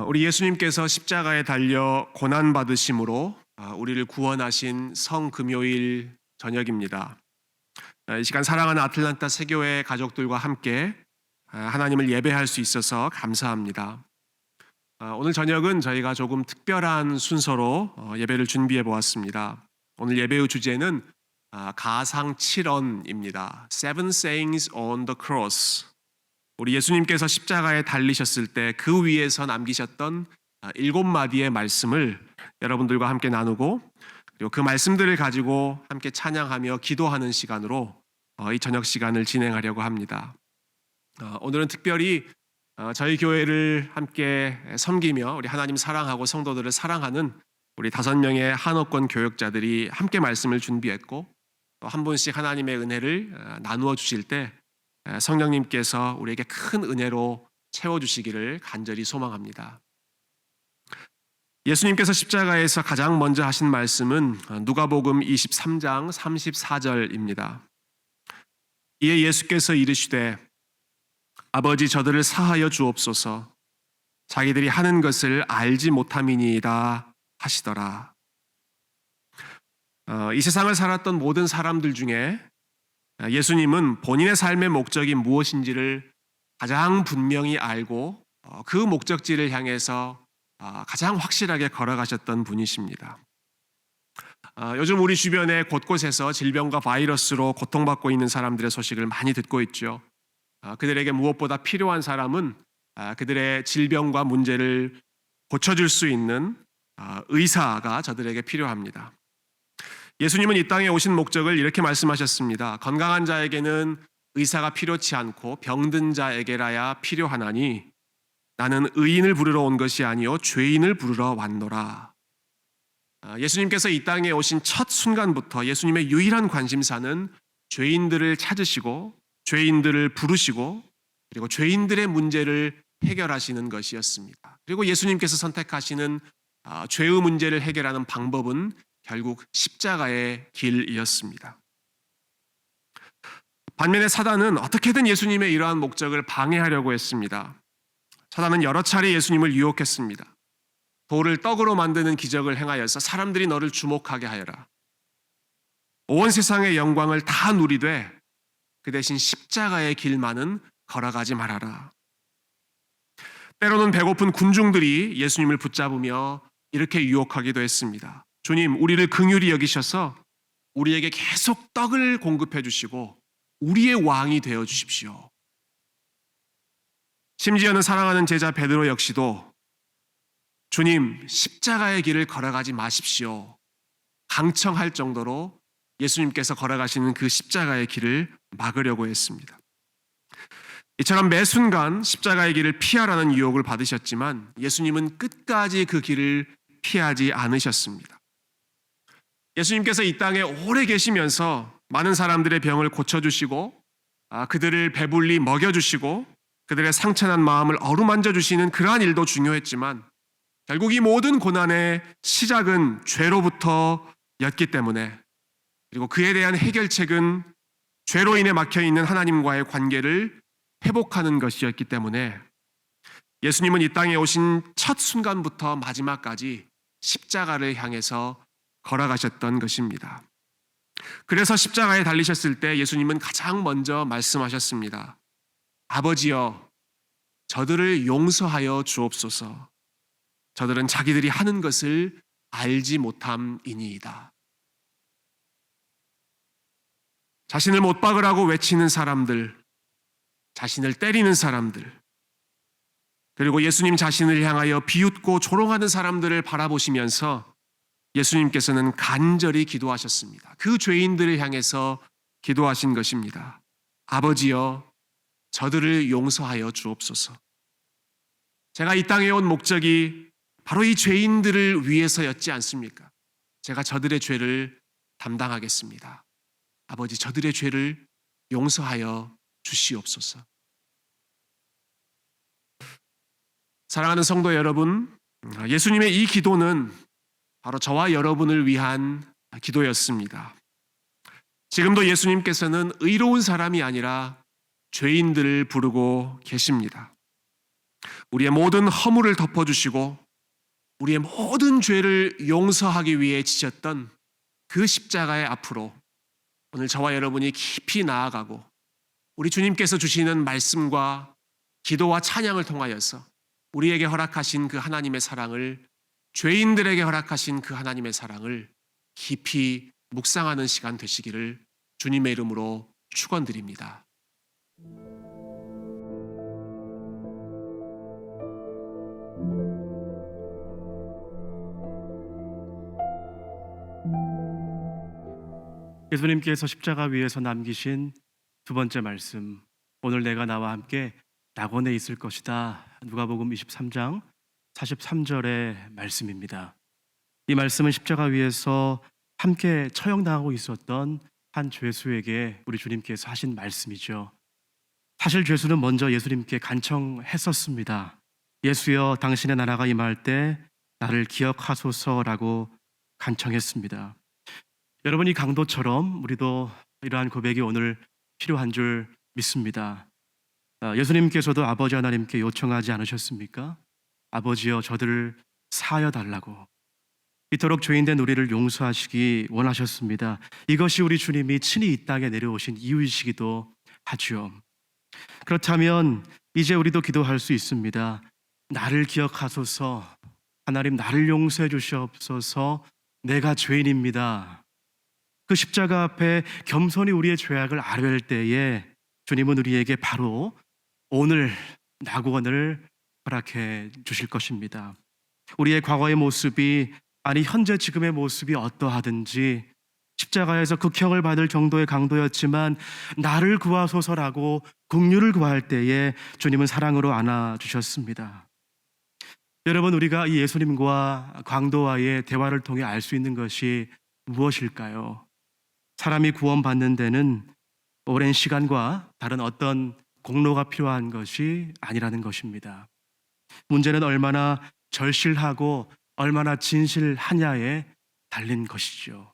우리 예수님께서 십자가에 달려 고난 받으심으로 우리를 구원하신 성금요일 저녁입니다. 이 시간 사랑하는 아틀란타 세교회 가족들과 함께 하나님을 예배할 수 있어서 감사합니다. 오늘 저녁은 저희가 조금 특별한 순서로 예배를 준비해 보았습니다. 오늘 예배의 주제는 가상 7언입니다. Seven Sayings on the Cross. 우리 예수님께서 십자가에 달리셨을 때 그 위에서 남기셨던 7마디의 말씀을 여러분들과 함께 나누고, 그리고 그 말씀들을 가지고 함께 찬양하며 기도하는 시간으로 이 저녁 시간을 진행하려고 합니다. 오늘은 특별히 저희 교회를 함께 섬기며 우리 하나님 사랑하고 성도들을 사랑하는 우리 5명의 한옥권 교역자들이 함께 말씀을 준비했고, 또 한 분씩 하나님의 은혜를 나누어 주실 때 성령님께서 우리에게 큰 은혜로 채워주시기를 간절히 소망합니다. 예수님께서 십자가에서 가장 먼저 하신 말씀은 누가복음 23장 34절입니다. 이에 예수께서 이르시되 아버지 저들을 사하여 주옵소서, 자기들이 하는 것을 알지 못함이니이다 하시더라. 이 세상을 살았던 모든 사람들 중에 예수님은 본인의 삶의 목적이 무엇인지를 가장 분명히 알고 그 목적지를 향해서 가장 확실하게 걸어가셨던 분이십니다. 요즘 우리 주변에 곳곳에서 질병과 바이러스로 고통받고 있는 사람들의 소식을 많이 듣고 있죠. 그들에게 무엇보다 필요한 사람은 그들의 질병과 문제를 고쳐줄 수 있는 의사가 저들에게 필요합니다. 예수님은 이 땅에 오신 목적을 이렇게 말씀하셨습니다. 건강한 자에게는 의사가 필요치 않고 병든 자에게라야 필요하나니 나는 의인을 부르러 온 것이 아니요 죄인을 부르러 왔노라. 예수님께서 이 땅에 오신 첫 순간부터 예수님의 유일한 관심사는 죄인들을 찾으시고 죄인들을 부르시고 그리고 죄인들의 문제를 해결하시는 것이었습니다. 그리고 예수님께서 선택하시는 죄의 문제를 해결하는 방법은 결국 십자가의 길이었습니다. 반면에 사단은 어떻게든 예수님의 이러한 목적을 방해하려고 했습니다. 사단은 여러 차례 예수님을 유혹했습니다. 돌을 떡으로 만드는 기적을 행하여서 사람들이 너를 주목하게 하여라. 온 세상의 영광을 다 누리되 그 대신 십자가의 길만은 걸어가지 말아라. 때로는 배고픈 군중들이 예수님을 붙잡으며 이렇게 유혹하기도 했습니다. 주님, 우리를 긍휼히 여기셔서 우리에게 계속 떡을 공급해 주시고 우리의 왕이 되어 주십시오. 심지어는 사랑하는 제자 베드로 역시도 주님, 십자가의 길을 걸어가지 마십시오. 강청할 정도로 예수님께서 걸어가시는 그 십자가의 길을 막으려고 했습니다. 이처럼 매 순간 십자가의 길을 피하라는 유혹을 받으셨지만 예수님은 끝까지 그 길을 피하지 않으셨습니다. 예수님께서 이 땅에 오래 계시면서 많은 사람들의 병을 고쳐주시고 그들을 배불리 먹여주시고 그들의 상처난 마음을 어루만져 주시는 그러한 일도 중요했지만 결국 이 모든 고난의 시작은 죄로부터였기 때문에, 그리고 그에 대한 해결책은 죄로 인해 막혀있는 하나님과의 관계를 회복하는 것이었기 때문에 예수님은 이 땅에 오신 첫 순간부터 마지막까지 십자가를 향해서 걸어가셨던 것입니다. 그래서 십자가에 달리셨을 때 예수님은 가장 먼저 말씀하셨습니다. 아버지여, 저들을 용서하여 주옵소서. 저들은 자기들이 하는 것을 알지 못함이니이다. 자신을 못 박으라고 외치는 사람들, 자신을 때리는 사람들, 그리고 예수님 자신을 향하여 비웃고 조롱하는 사람들을 바라보시면서 예수님께서는 간절히 기도하셨습니다. 그 죄인들을 향해서 기도하신 것입니다. 아버지여, 저들을 용서하여 주옵소서. 제가 이 땅에 온 목적이 바로 이 죄인들을 위해서였지 않습니까? 제가 저들의 죄를 담당하겠습니다. 아버지, 저들의 죄를 용서하여 주시옵소서. 사랑하는 성도 여러분, 예수님의 이 기도는 바로 저와 여러분을 위한 기도였습니다. 지금도 예수님께서는 의로운 사람이 아니라 죄인들을 부르고 계십니다. 우리의 모든 허물을 덮어주시고 우리의 모든 죄를 용서하기 위해 지셨던 그 십자가의 앞으로 오늘 저와 여러분이 깊이 나아가고 우리 주님께서 주시는 말씀과 기도와 찬양을 통하여서 우리에게 허락하신 그 하나님의 사랑을, 죄인들에게 허락하신 그 하나님의 사랑을 깊이 묵상하는 시간 되시기를 주님의 이름으로 축원드립니다. 예수님께서 십자가 위에서 남기신 두 번째 말씀, 오늘 내가 나와 함께 낙원에 있을 것이다. 누가복음 23장 43절의 말씀입니다. 이 말씀은 십자가 위에서 함께 처형당하고 있었던 한 죄수에게 우리 주님께서 하신 말씀이죠. 사실 죄수는 먼저 예수님께 간청했었습니다. 예수여, 당신의 나라가 임할 때 나를 기억하소서라고 간청했습니다. 여러분, 이 강도처럼 우리도 이러한 고백이 오늘 필요한 줄 믿습니다. 예수님께서도 아버지 하나님께 요청하지 않으셨습니까? 아버지여, 저들을 사하여 달라고. 이토록 죄인된 우리를 용서하시기 원하셨습니다. 이것이 우리 주님이 친히 이 땅에 내려오신 이유이시기도 하죠. 그렇다면 이제 우리도 기도할 수 있습니다. 나를 기억하소서. 하나님, 나를 용서해 주시옵소서. 내가 죄인입니다. 그 십자가 앞에 겸손히 우리의 죄악을 아뢰할 때에 주님은 우리에게 바로 오늘 낙원을 허락해 주실 것입니다. 우리의 과거의 모습이, 아니 현재 지금의 모습이 어떠하든지 십자가에서 극형을 받을 정도의 강도였지만 나를 구하소서라고 긍휼을 구할 때에 주님은 사랑으로 안아주셨습니다. 여러분, 우리가 이 예수님과 강도와의 대화를 통해 알 수 있는 것이 무엇일까요? 사람이 구원받는 데는 오랜 시간과 다른 어떤 공로가 필요한 것이 아니라는 것입니다. 문제는 얼마나 절실하고 얼마나 진실하냐에 달린 것이죠.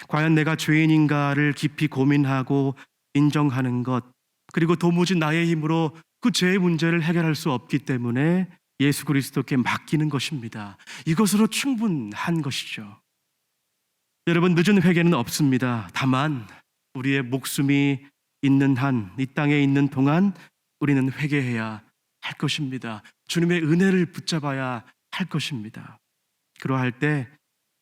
과연 내가 죄인인가를 깊이 고민하고 인정하는 것, 그리고 도무지 나의 힘으로 그 죄의 문제를 해결할 수 없기 때문에 예수 그리스도께 맡기는 것입니다. 이것으로 충분한 것이죠. 여러분, 늦은 회개는 없습니다. 다만 우리의 목숨이 있는 한, 이 땅에 있는 동안 우리는 회개해야 할 것입니다. 주님의 은혜를 붙잡아야 할 것입니다. 그러할 때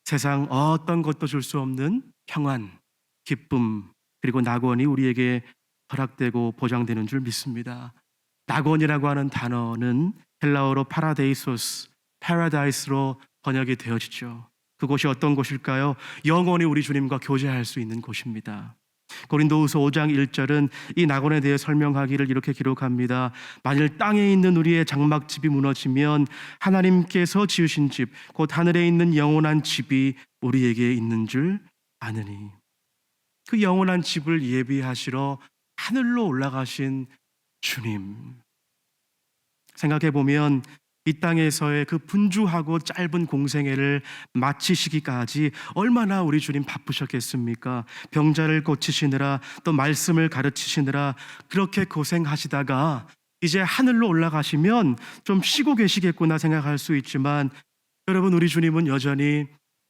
세상 어떤 것도 줄 수 없는 평안, 기쁨, 그리고 낙원이 우리에게 허락되고 보장되는 줄 믿습니다. 낙원이라고 하는 단어는 헬라어로 파라데이소스, 파라다이스로 번역이 되어지죠. 그곳이 어떤 곳일까요? 영원히 우리 주님과 교제할 수 있는 곳입니다. 고린도후서 5장 1절은 이 낙원에 대해 설명하기를 이렇게 기록합니다. 만일 땅에 있는 우리의 장막집이 무너지면 하나님께서 지으신 집, 곧 하늘에 있는 영원한 집이 우리에게 있는 줄 아느니. 그 영원한 집을 예비하시러 하늘로 올라가신 주님. 생각해 보면 이 땅에서의 그 분주하고 짧은 공생애를 마치시기까지 얼마나 우리 주님 바쁘셨겠습니까? 병자를 고치시느라, 또 말씀을 가르치시느라 그렇게 고생하시다가 이제 하늘로 올라가시면 좀 쉬고 계시겠구나 생각할 수 있지만, 여러분, 우리 주님은 여전히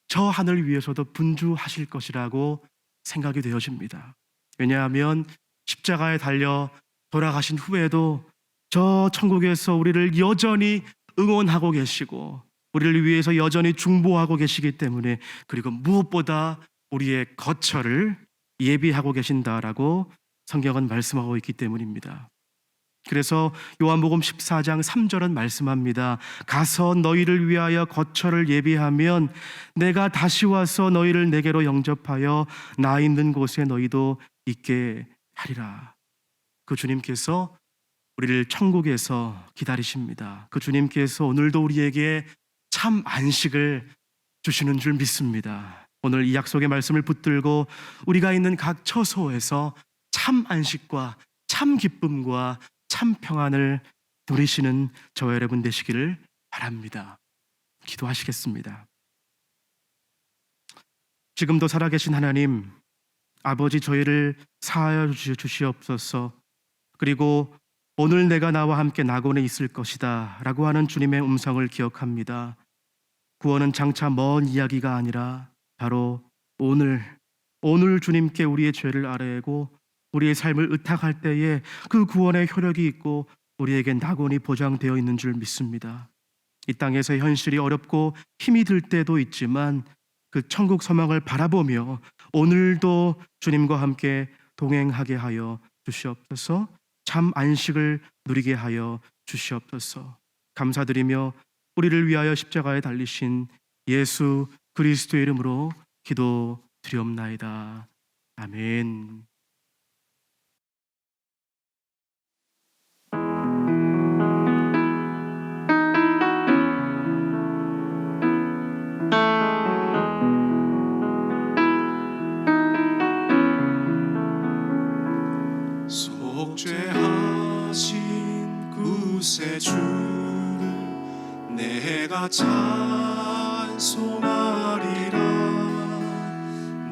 저 하늘 위에서도 분주하실 것이라고 생각이 되어집니다. 왜냐하면 십자가에 달려 돌아가신 후에도 저 천국에서 우리를 여전히 응원하고 계시고 우리를 위해서 여전히 중보하고 계시기 때문에, 그리고 무엇보다 우리의 거처를 예비하고 계신다라고 성경은 말씀하고 있기 때문입니다. 그래서 요한복음 14장 3절은 말씀합니다. 가서 너희를 위하여 거처를 예비하면 내가 다시 와서 너희를 내게로 영접하여 나 있는 곳에 너희도 있게 하리라. 그 주님께서 우리를 천국에서 기다리십니다. 그 주님께서 오늘도 우리에게 참 안식을 주시는 줄 믿습니다. 오늘 이 약속의 말씀을 붙들고 우리가 있는 각 처소에서 참 안식과 참 기쁨과 참 평안을 누리시는 저와 여러분 되시기를 바랍니다. 기도하시겠습니다. 지금도 살아계신 하나님, 아버지, 저희를 사하여 주시옵소서. 그리고 오늘 내가 나와 함께 낙원에 있을 것이다 라고 하는 주님의 음성을 기억합니다. 구원은 장차 먼 이야기가 아니라 바로 오늘 주님께 우리의 죄를 아뢰고 우리의 삶을 의탁할 때에 그 구원의 효력이 있고 우리에게 낙원이 보장되어 있는 줄 믿습니다. 이 땅에서 현실이 어렵고 힘이 들 때도 있지만 그 천국 소망을 바라보며 오늘도 주님과 함께 동행하게 하여 주시옵소서. 참 안식을 누리게 하여 주시옵소서. 감사드리며 우리를 위하여 십자가에 달리신 예수 그리스도의 이름으로 기도드리옵나이다. 아멘. 속죄하신 구세주를 내가 찬송하리라.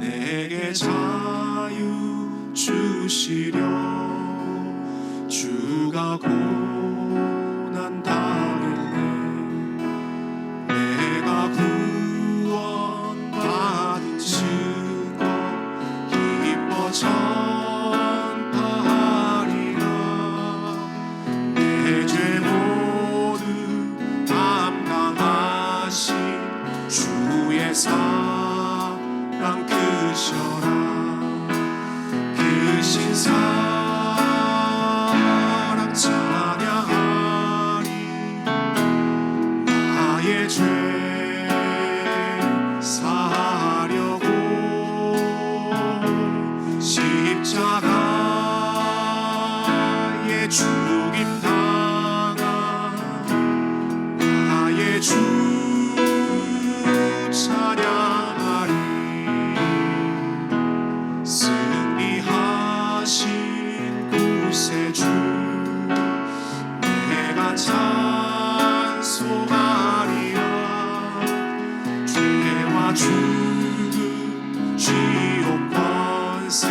내게 자유 주시려 주가 고난 당했네. 내가 구원받은 증거 기뻐 전파하리라. 내 죄 모두 담당하신 주의 사랑 크셔라. 크신 사랑 찬양하리. 나의 죄 사하려고 십자가에 죽임 당한 나의 주 찬양하리. 승리하신 구세주 내가 찬송하리라. 죄와 죽음 지옥 권세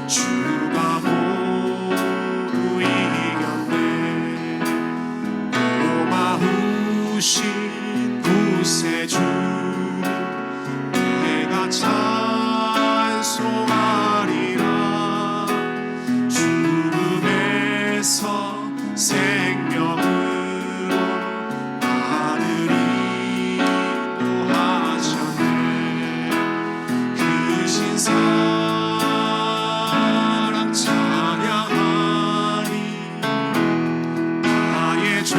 주가 모두 이겼네. 고마우신 구세주 내가 찬송하리라. 죽음에서 생명으로 나를 인도하셨네. 크신 사랑 찬양하리. 나의 죄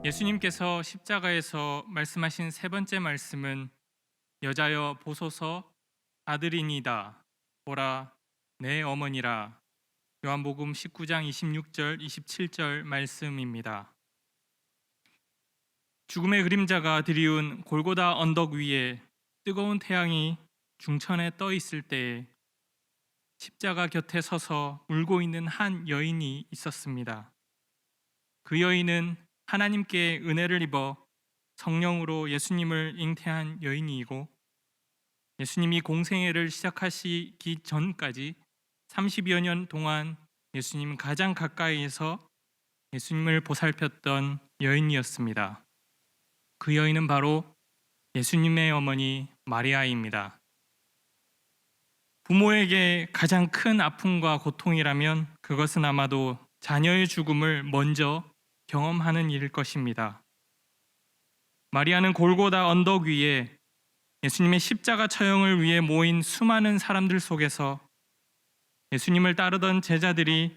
예수님께서 십자가에서 말씀하신 세 번째 말씀은 여자여 보소서 아들이니다 보라 내 어머니라 요한복음 19장 26절 27절 말씀입니다. 죽음의 그림자가 드리운 골고다 언덕 위에 뜨거운 태양이 중천에 떠 있을 때에 십자가 곁에 서서 울고 있는 한 여인이 있었습니다. 그 여인은 하나님께 은혜를 입어 성령으로 예수님을 잉태한 여인이고 예수님이 공생애를 시작하시기 전까지 30여 년 동안 예수님 가장 가까이에서 예수님을 보살폈던 여인이었습니다. 그 여인은 바로 예수님의 어머니 마리아입니다. 부모에게 가장 큰 아픔과 고통이라면 그것은 아마도 자녀의 죽음을 먼저 경험하는 일일 것입니다. 마리아는 골고다 언덕 위에 예수님의 십자가 처형을 위해 모인 수많은 사람들 속에서 예수님을 따르던 제자들이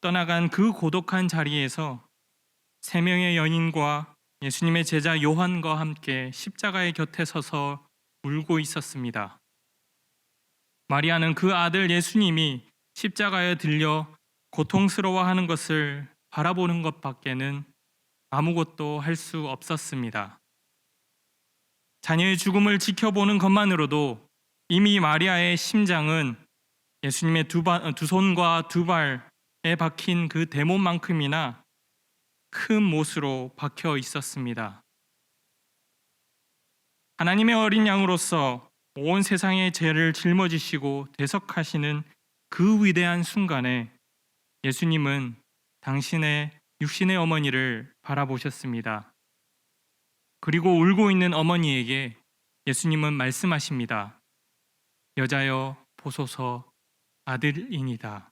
떠나간 그 고독한 자리에서 세 명의 연인과 예수님의 제자 요한과 함께 십자가의 곁에 서서 울고 있었습니다. 마리아는 그 아들 예수님이 십자가에 들려 고통스러워하는 것을 바라보는 것밖에는 아무것도 할 수 없었습니다. 자녀의 죽음을 지켜보는 것만으로도 이미 마리아의 심장은 예수님의 두 손과 두 발에 박힌 그 대못만큼이나 큰 못으로 박혀 있었습니다. 하나님의 어린 양으로서 온 세상의 죄를 짊어지시고 대속하시는 그 위대한 순간에 예수님은 당신의 육신의 어머니를 바라보셨습니다. 그리고 울고 있는 어머니에게 예수님은 말씀하십니다. 여자여 보소서 아들이니다.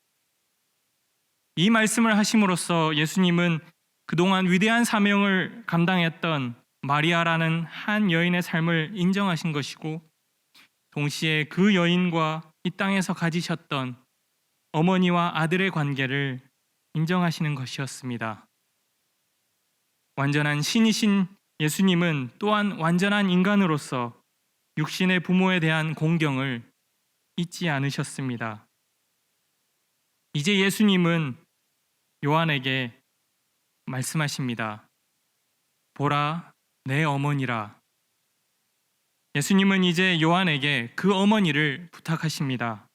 이 말씀을 하심으로써 예수님은 그동안 위대한 사명을 감당했던 마리아라는 한 여인의 삶을 인정하신 것이고 동시에 그 여인과 이 땅에서 가지셨던 어머니와 아들의 관계를 인정하시는 것이었습니다. 완전한 신이신 예수님은 또한 완전한 인간으로서 육신의 부모에 대한 공경을 잊지 않으셨습니다. 이제 예수님은 요한에게 말씀하십니다. 보라, 내 어머니라. 예수님은 이제 요한에게 그 어머니를 부탁하십니다.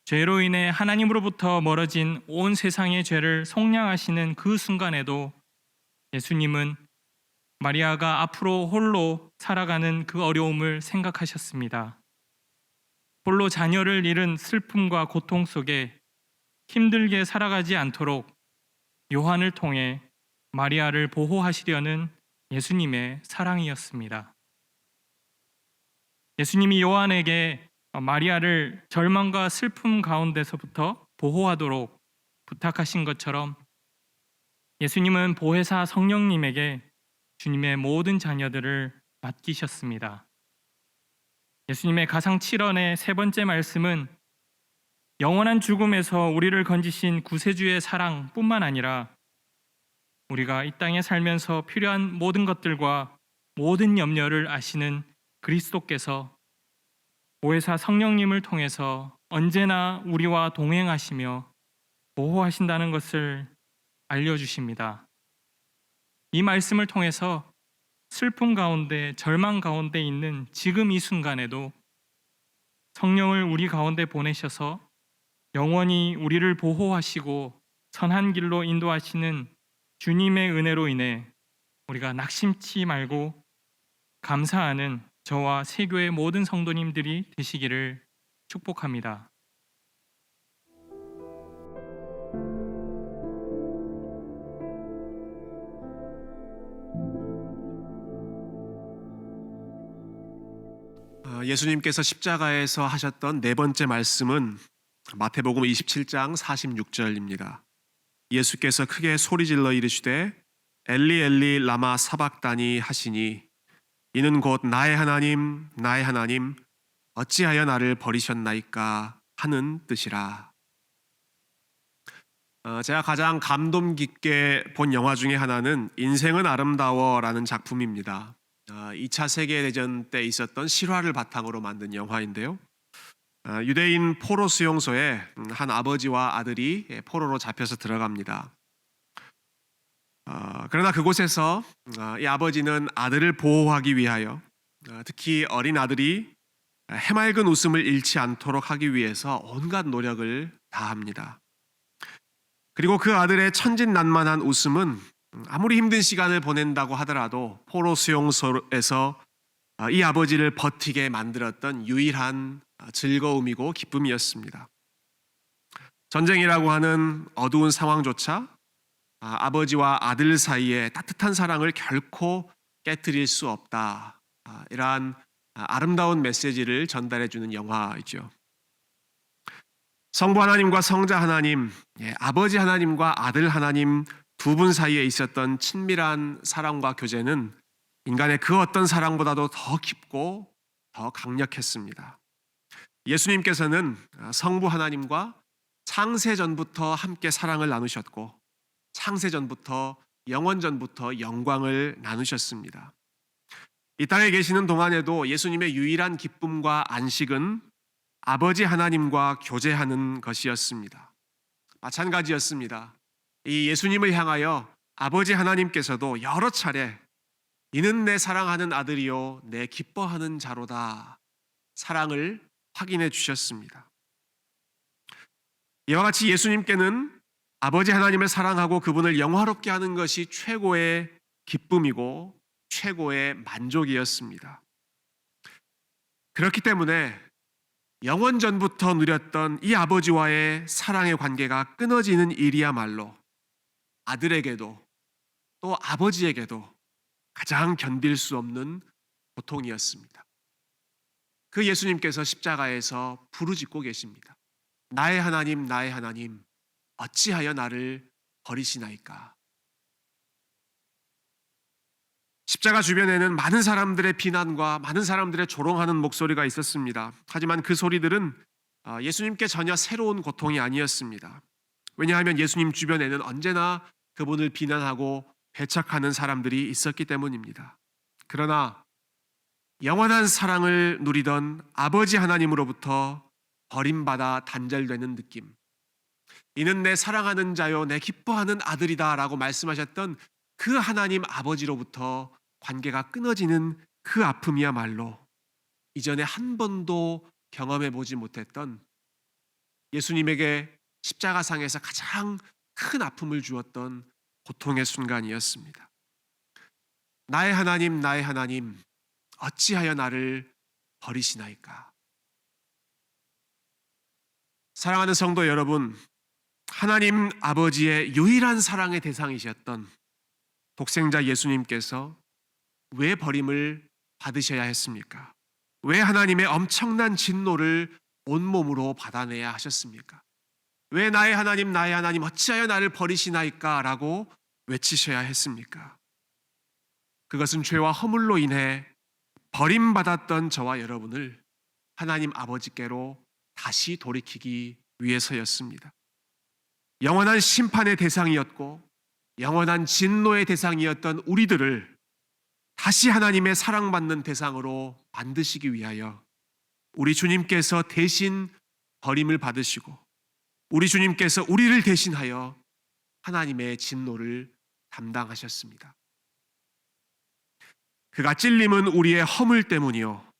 죄로 인해 하나님으로부터 멀어진 온 세상의 죄를 속량하시는 그 순간에도 예수님은 마리아가 앞으로 홀로 살아가는 그 어려움을 생각하셨습니다. 홀로 자녀를 잃은 슬픔과 고통 속에 힘들게 살아가지 않도록 요한을 통해 마리아를 보호하시려는 예수님의 사랑이었습니다. 예수님이 요한에게 마리아를 절망과 슬픔 가운데서부터 보호하도록 부탁하신 것처럼 예수님은 보혜사 성령님에게 주님의 모든 자녀들을 맡기셨습니다. 예수님의 가상 7원의 세 번째 말씀은 영원한 죽음에서 우리를 건지신 구세주의 사랑뿐만 아니라 우리가 이 땅에 살면서 필요한 모든 것들과 모든 염려를 아시는 그리스도께서 보혜사 성령님을 통해서 언제나 우리와 동행하시며 보호하신다는 것을 알려주십니다. 이 말씀을 통해서 슬픔 가운데 절망 가운데 있는 지금 이 순간에도 성령을 우리 가운데 보내셔서 영원히 우리를 보호하시고 선한 길로 인도하시는 주님의 은혜로 인해 우리가 낙심치 말고 감사하는 저와 세교의 모든 성도님들이 되시기를 축복합니다. 예수님께서 십자가에서 하셨던 네 번째 말씀은 마태복음 27장 46절입니다. 예수께서 크게 소리질러 이르시되 엘리 엘리 라마 사박다니 하시니 이는 곧 나의 하나님 나의 하나님 어찌하여 나를 버리셨나이까 하는 뜻이라. 제가 가장 감동 깊게 본 영화 중에 하나는 인생은 아름다워라는 작품입니다. 2차 세계대전 때 있었던 실화를 바탕으로 만든 영화인데요. 유대인 포로 수용소에 한 아버지와 아들이 포로로 잡혀서 들어갑니다. 그러나 그곳에서 이 아버지는 아들을 보호하기 위하여 특히 어린 아들이 해맑은 웃음을 잃지 않도록 하기 위해서 온갖 노력을 다합니다. 그리고 그 아들의 천진난만한 웃음은 아무리 힘든 시간을 보낸다고 하더라도 포로 수용소에서 이 아버지를 버티게 만들었던 유일한 즐거움이고 기쁨이었습니다. 전쟁이라고 하는 어두운 상황조차 아버지와 아들 사이의 따뜻한 사랑을 결코 깨트릴 수 없다. 이러한 아름다운 메시지를 전달해주는 영화이죠. 성부 하나님과 성자 하나님, 아버지 하나님과 아들 하나님 두 분 사이에 있었던 친밀한 사랑과 교제는 인간의 그 어떤 사랑보다도 더 깊고 더 강력했습니다. 예수님께서는 성부 하나님과 창세전부터 함께 사랑을 나누셨고 창세전부터 영원전부터 영광을 나누셨습니다. 이 땅에 계시는 동안에도 예수님의 유일한 기쁨과 안식은 아버지 하나님과 교제하는 것이었습니다. 마찬가지였습니다. 이 예수님을 향하여 아버지 하나님께서도 여러 차례 이는 내 사랑하는 아들이요 내 기뻐하는 자로다 사랑을 확인해 주셨습니다. 이와 같이 예수님께는 아버지 하나님을 사랑하고 그분을 영화롭게 하는 것이 최고의 기쁨이고 최고의 만족이었습니다. 그렇기 때문에 영원 전부터 누렸던 이 아버지와의 사랑의 관계가 끊어지는 일이야말로 아들에게도 또 아버지에게도 가장 견딜 수 없는 고통이었습니다. 그 예수님께서 십자가에서 부르짖고 계십니다. 나의 하나님, 나의 하나님, 어찌하여 나를 버리시나이까? 십자가 주변에는 많은 사람들의 비난과 많은 사람들의 조롱하는 목소리가 있었습니다. 하지만 그 소리들은 예수님께 전혀 새로운 고통이 아니었습니다. 왜냐하면 예수님 주변에는 언제나 그분을 비난하고 배척하는 사람들이 있었기 때문입니다. 그러나 영원한 사랑을 누리던 아버지 하나님으로부터 버림받아 단절되는 느낌, 이는 내 사랑하는 자요 내 기뻐하는 아들이다 라고 말씀하셨던 그 하나님 아버지로부터 관계가 끊어지는 그 아픔이야말로 이전에 한 번도 경험해 보지 못했던 예수님에게 십자가상에서 가장 큰 아픔을 주었던 고통의 순간이었습니다. 나의 하나님, 나의 하나님, 어찌하여 나를 버리시나이까? 사랑하는 성도 여러분, 하나님 아버지의 유일한 사랑의 대상이셨던 독생자 예수님께서 왜 버림을 받으셔야 했습니까? 왜 하나님의 엄청난 진노를 온몸으로 받아내야 하셨습니까? 왜 나의 하나님 어찌하여 나를 버리시나이까? 라고 외치셔야 했습니까? 그것은 죄와 허물로 인해 버림받았던 저와 여러분을 하나님 아버지께로 다시 돌이키기 위해서였습니다. 영원한 심판의 대상이었고 영원한 진노의 대상이었던 우리들을 다시 하나님의 사랑받는 대상으로 만드시기 위하여 우리 주님께서 대신 버림을 받으시고 우리 주님께서 우리를 대신하여 하나님의 진노를 담당하셨습니다. 그가 찔림은 우리의 허물 때문이요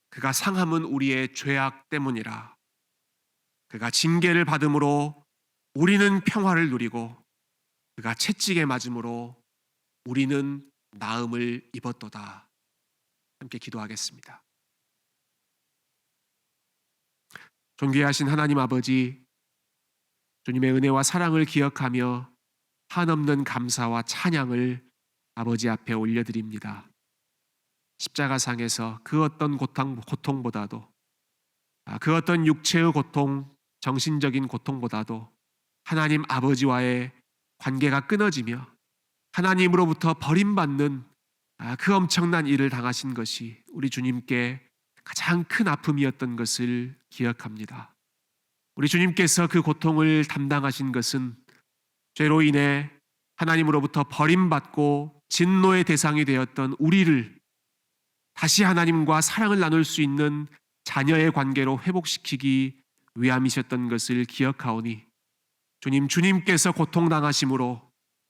그가 상함은 우리의 죄악 때문이라. 그가 징계를 받음으로 우리는 평화를 누리고 그가 채찍에 맞음으로 우리는 나음을 입었도다. 함께 기도하겠습니다. 존귀하신 하나님 아버지, 주님의 은혜와 사랑을 기억하며 한없는 감사와 찬양을 아버지 앞에 올려드립니다. 십자가상에서 그 어떤 고통보다도 그 어떤 육체의 고통, 정신적인 고통보다도 하나님 아버지와의 관계가 끊어지며 하나님으로부터 버림받는 그 엄청난 일을 당하신 것이 우리 주님께 가장 큰 아픔이었던 것을 기억합니다. 우리 주님께서 그 고통을 담당하신 것은 죄로 인해 하나님으로부터 버림받고 진노의 대상이 되었던 우리를 다시 하나님과 사랑을 나눌 수 있는 자녀의 관계로 회복시키기 위함이셨던 것을 기억하오니 주님께서 고통당하심으로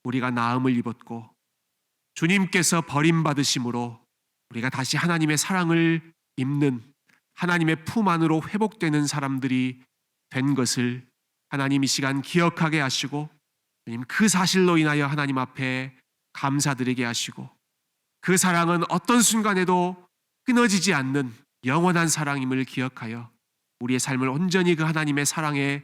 우리가 나음을 입었고 주님께서 버림받으심으로 우리가 다시 하나님의 사랑을 입는 하나님의 품 안으로 회복되는 사람들이 된 것을 하나님 이 시간 기억하게 하시고 주님 그 사실로 인하여 하나님 앞에 감사드리게 하시고 그 사랑은 어떤 순간에도 끊어지지 않는 영원한 사랑임을 기억하여 우리의 삶을 온전히 그 하나님의 사랑에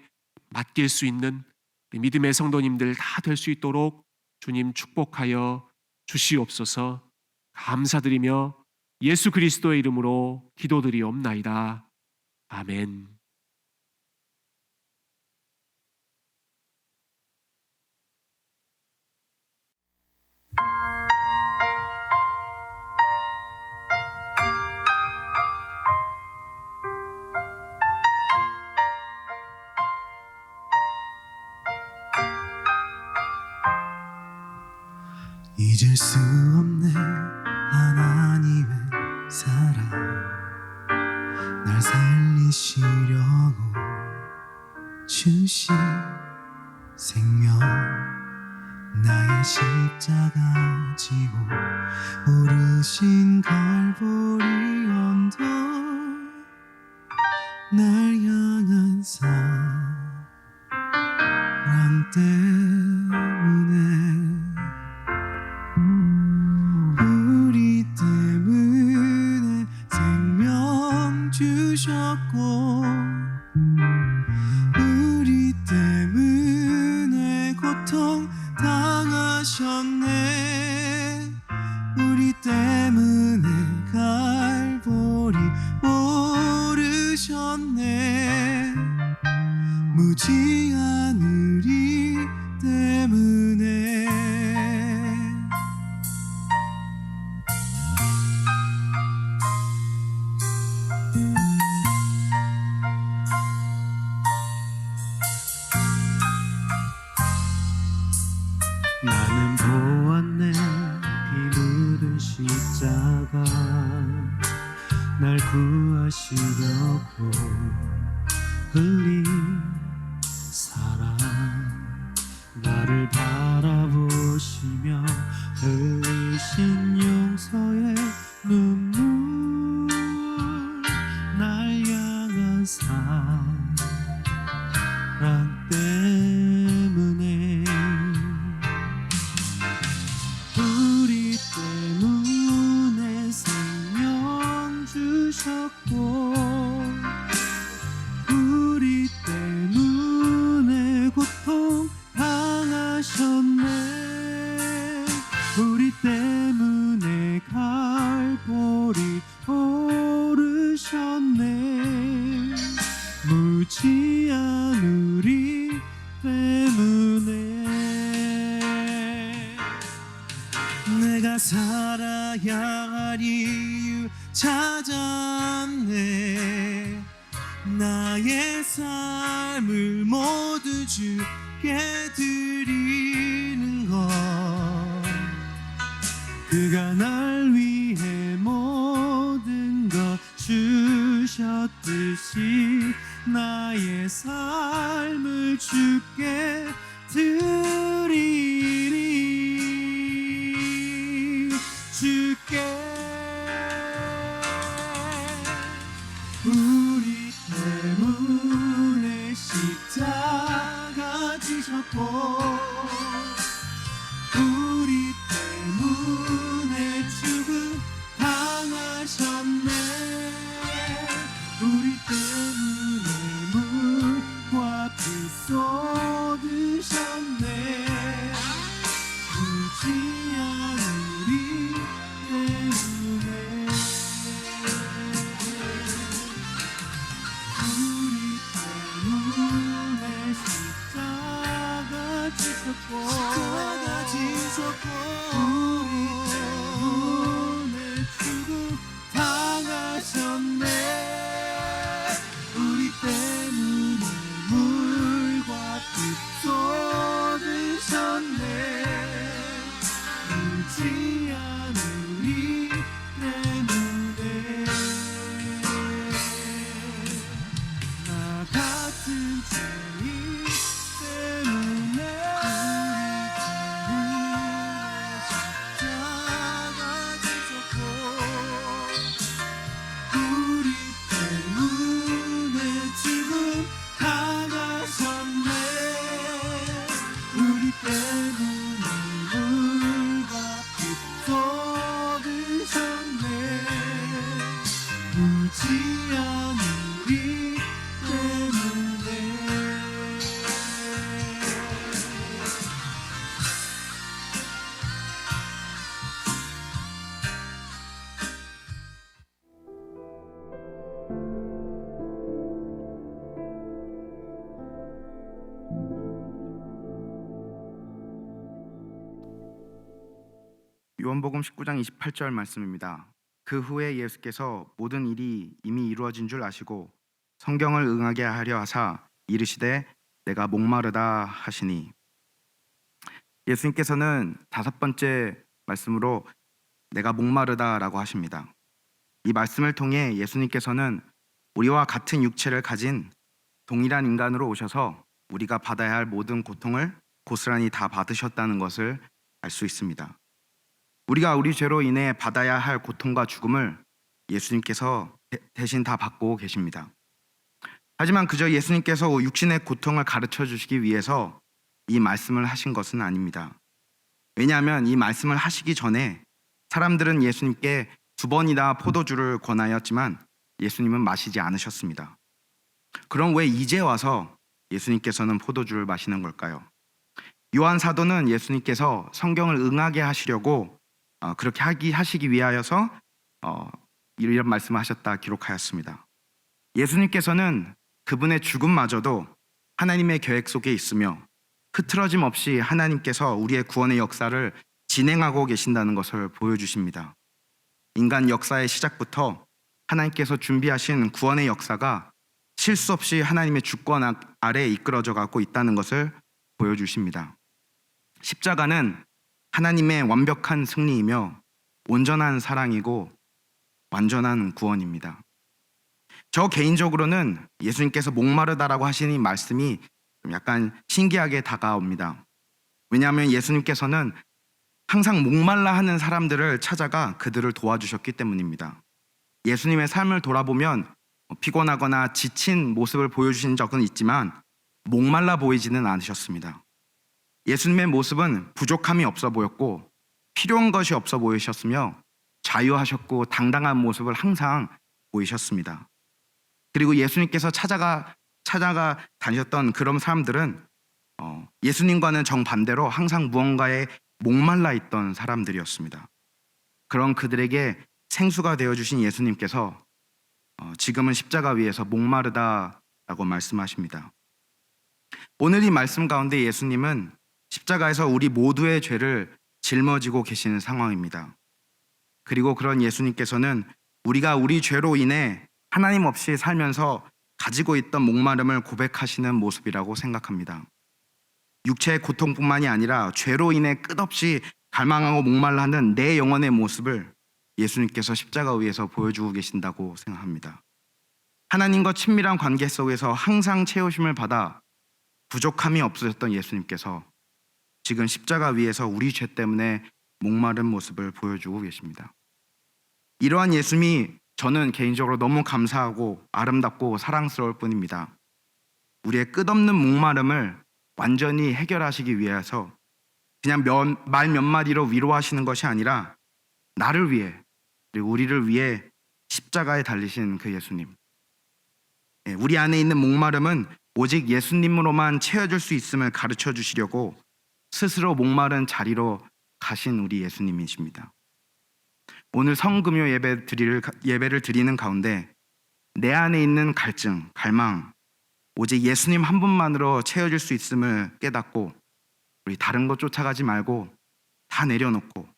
맡길 수 있는 믿음의 성도님들 다 될 수 있도록 주님 축복하여 주시옵소서. 감사드리며 예수 그리스도의 이름으로 기도드리옵나이다. 아멘. 잊을 수 없네 하나님의 사랑 날 살리시려고 주신 생명 나의 십자가 지고 오르신 갈보리 언덕 날 향한 사랑 때문에 우리 때문에 생명 주셨고 우리 때문에 고통 당하셨네 우리 때문에 갈보리 오르셨네 무지한 우리 때문에 나는 보았네 피 묻은 십자가 날 구하시려고 흘린 사랑 나를 바라보시며 흘리신 용서의 눈물 날 향한 사랑 때문에 우리 때문에 생명 주셨고 우리 때문에 고통 당하셨네 우리 때문에 갈보리 오르셨네 무지한 우리 때문에 내가 살아야 할 이유 찾았네 나의 삶을 모두 주께 드리는 것 그가 날 위해 모든 것 주셨듯이 나의 삶을 주께 드리리 주께 우리 때문에 십자가 지셨고 우리 때문에 죽음 당하셨네 우리 때문에 물과 피 쏟으셨네 무지한 우리 때문에 요한복음 19장 28절 말씀입니다. 그 후에 예수께서 모든 일이 이미 이루어진 줄 아시고 성경을 응하게 하려 하사 이르시되 내가 목마르다 하시니, 예수님께서는 다섯 번째 말씀으로 내가 목마르다라고 하십니다. 이 말씀을 통해 예수님께서는 우리와 같은 육체를 가진 동일한 인간으로 오셔서 우리가 받아야 할 모든 고통을 고스란히 다 받으셨다는 것을 알 수 있습니다. 우리가 우리 죄로 인해 받아야 할 고통과 죽음을 예수님께서 대신 다 받고 계십니다. 하지만 그저 예수님께서 육신의 고통을 가르쳐 주시기 위해서 이 말씀을 하신 것은 아닙니다. 왜냐하면 이 말씀을 하시기 전에 사람들은 예수님께 2번이나 포도주를 권하였지만 예수님은 마시지 않으셨습니다. 그럼 왜 이제 와서 예수님께서는 포도주를 마시는 걸까요? 요한 사도는 예수님께서 성경을 응하게 하시려고 그렇게 하시기 위하여서 이런 말씀을 하셨다 기록하였습니다. 예수님께서는 그분의 죽음마저도 하나님의 계획 속에 있으며 흐트러짐 없이 하나님께서 우리의 구원의 역사를 진행하고 계신다는 것을 보여주십니다. 인간 역사의 시작부터 하나님께서 준비하신 구원의 역사가 실수 없이 하나님의 주권 아래에 이끌어져 가고 있다는 것을 보여주십니다. 십자가는 하나님의 완벽한 승리이며 온전한 사랑이고 완전한 구원입니다. 저 개인적으로는 예수님께서 목마르다라고 하시는 이 말씀이 좀 약간 신기하게 다가옵니다. 왜냐하면 예수님께서는 항상 목말라 하는 사람들을 찾아가 그들을 도와주셨기 때문입니다. 예수님의 삶을 돌아보면 피곤하거나 지친 모습을 보여주신 적은 있지만 목말라 보이지는 않으셨습니다. 예수님의 모습은 부족함이 없어 보였고 필요한 것이 없어 보이셨으며 자유하셨고 당당한 모습을 항상 보이셨습니다. 그리고 예수님께서 찾아가 다니셨던 그런 사람들은 예수님과는 정반대로 항상 무언가에 목말라 있던 사람들이었습니다. 그런 그들에게 생수가 되어주신 예수님께서 지금은 십자가 위에서 목마르다라고 말씀하십니다. 오늘 이 말씀 가운데 예수님은 십자가에서 우리 모두의 죄를 짊어지고 계시는 상황입니다. 그리고 그런 예수님께서는 우리가 우리 죄로 인해 하나님 없이 살면서 가지고 있던 목마름을 고백하시는 모습이라고 생각합니다. 육체의 고통뿐만이 아니라 죄로 인해 끝없이 갈망하고 목말라하는 내 영혼의 모습을 예수님께서 십자가 위에서 보여주고 계신다고 생각합니다. 하나님과 친밀한 관계 속에서 항상 채우심을 받아 부족함이 없으셨던 예수님께서 지금 십자가 위에서 우리 죄 때문에 목마른 모습을 보여주고 계십니다. 이러한 예수님이 저는 개인적으로 너무 감사하고 아름답고 사랑스러울 뿐입니다. 우리의 끝없는 목마름을 완전히 해결하시기 위해서 그냥 말 몇 마디로 위로하시는 것이 아니라 나를 위해 그리고 우리를 위해 십자가에 달리신 그 예수님, 우리 안에 있는 목마름은 오직 예수님으로만 채워줄 수 있음을 가르쳐 주시려고 스스로 목마른 자리로 가신 우리 예수님이십니다. 오늘 성금요 예배를 드리는 가운데 내 안에 있는 갈증, 갈망, 오직 예수님 한 분만으로 채워질 수 있음을 깨닫고 우리 다른 것 쫓아가지 말고 다 내려놓고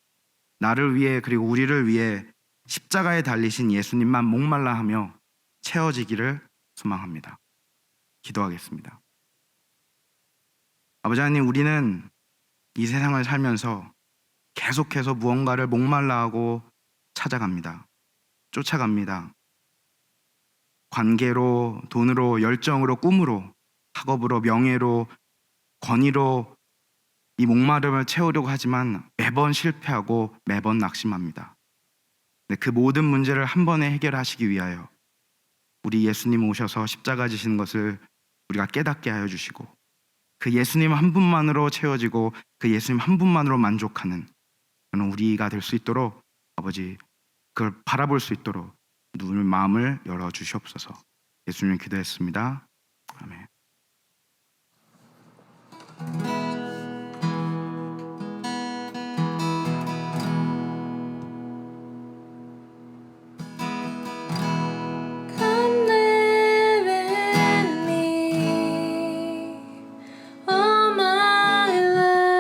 나를 위해 그리고 우리를 위해 십자가에 달리신 예수님만 목말라 하며 채워지기를 소망합니다. 기도하겠습니다. 아버지 하나님, 우리는 이 세상을 살면서 계속해서 무언가를 목말라하고 찾아갑니다. 쫓아갑니다. 관계로, 돈으로, 열정으로, 꿈으로, 학업으로, 명예로, 권위로 이 목마름을 채우려고 하지만 매번 실패하고 매번 낙심합니다. 그 모든 문제를 한 번에 해결하시기 위하여 우리 예수님 오셔서 십자가 지신 것을 우리가 깨닫게 하여 주시고 그 예수님 한 분만으로 채워지고 그 예수님 한 분만으로 만족하는 우리가 될 수 있도록 아버지 그걸 바라볼 수 있도록 눈을 마음을 열어 주시옵소서. 예수님 기도했습니다. 아멘. Come live in me, all my life.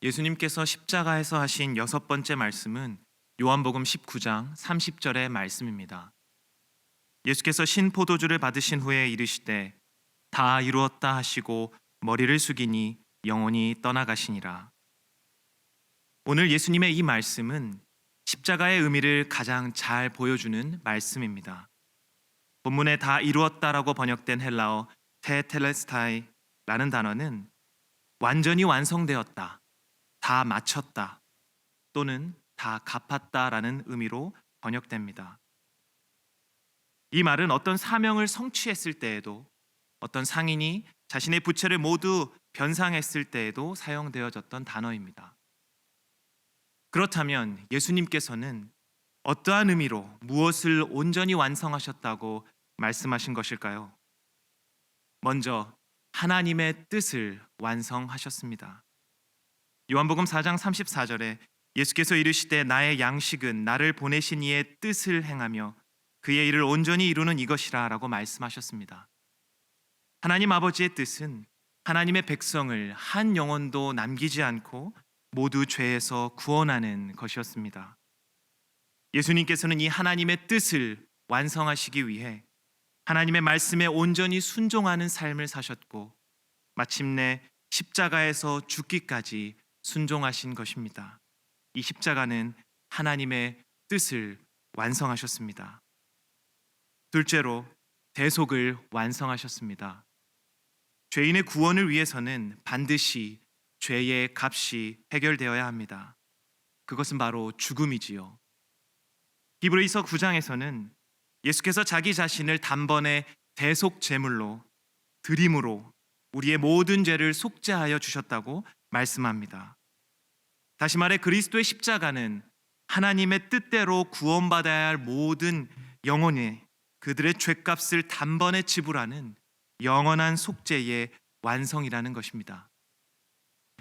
예수님께서 십자가에서 하신 6번째 말씀은 요한복음 19장 30절의 말씀입니다. 예수께서 신포도주를 받으신 후에 이르시되 다 이루었다 하시고 머리를 숙이니 영혼이 떠나가시니라. 오늘 예수님의 이 말씀은 십자가의 의미를 가장 잘 보여주는 말씀입니다. 본문에 다 이루었다라고 번역된 헬라어 테텔레스타이라는 단어는 완전히 완성되었다, 다 마쳤다 또는 다 갚았다라는 의미로 번역됩니다. 이 말은 어떤 사명을 성취했을 때에도, 어떤 상인이 자신의 부채를 모두 변상했을 때에도 사용되어졌던 단어입니다. 그렇다면 예수님께서는 어떠한 의미로 무엇을 온전히 완성하셨다고 말씀하신 것일까요? 먼저 하나님의 뜻을 완성하셨습니다. 요한복음 4장 34절에 예수께서 이르시되 나의 양식은 나를 보내신 이의 뜻을 행하며 그의 일을 온전히 이루는 이것이라 라고 말씀하셨습니다. 하나님 아버지의 뜻은 하나님의 백성을 한 영혼도 남기지 않고 모두 죄에서 구원하는 것이었습니다. 예수님께서는 이 하나님의 뜻을 완성하시기 위해 하나님의 말씀에 온전히 순종하는 삶을 사셨고 마침내 십자가에서 죽기까지 순종하신 것입니다. 이 십자가는 하나님의 뜻을 완성하셨습니다. 둘째로 대속을 완성하셨습니다. 죄인의 구원을 위해서는 반드시 죄의 값이 해결되어야 합니다. 그것은 바로 죽음이지요. 히브리서 9장에서는 예수께서 자기 자신을 단번에 대속 제물로 드림으로 우리의 모든 죄를 속죄하여 주셨다고 말씀합니다. 다시 말해 그리스도의 십자가는 하나님의 뜻대로 구원받아야 할 모든 영혼의 그들의 죄값을 단번에 지불하는 영원한 속죄의 완성이라는 것입니다.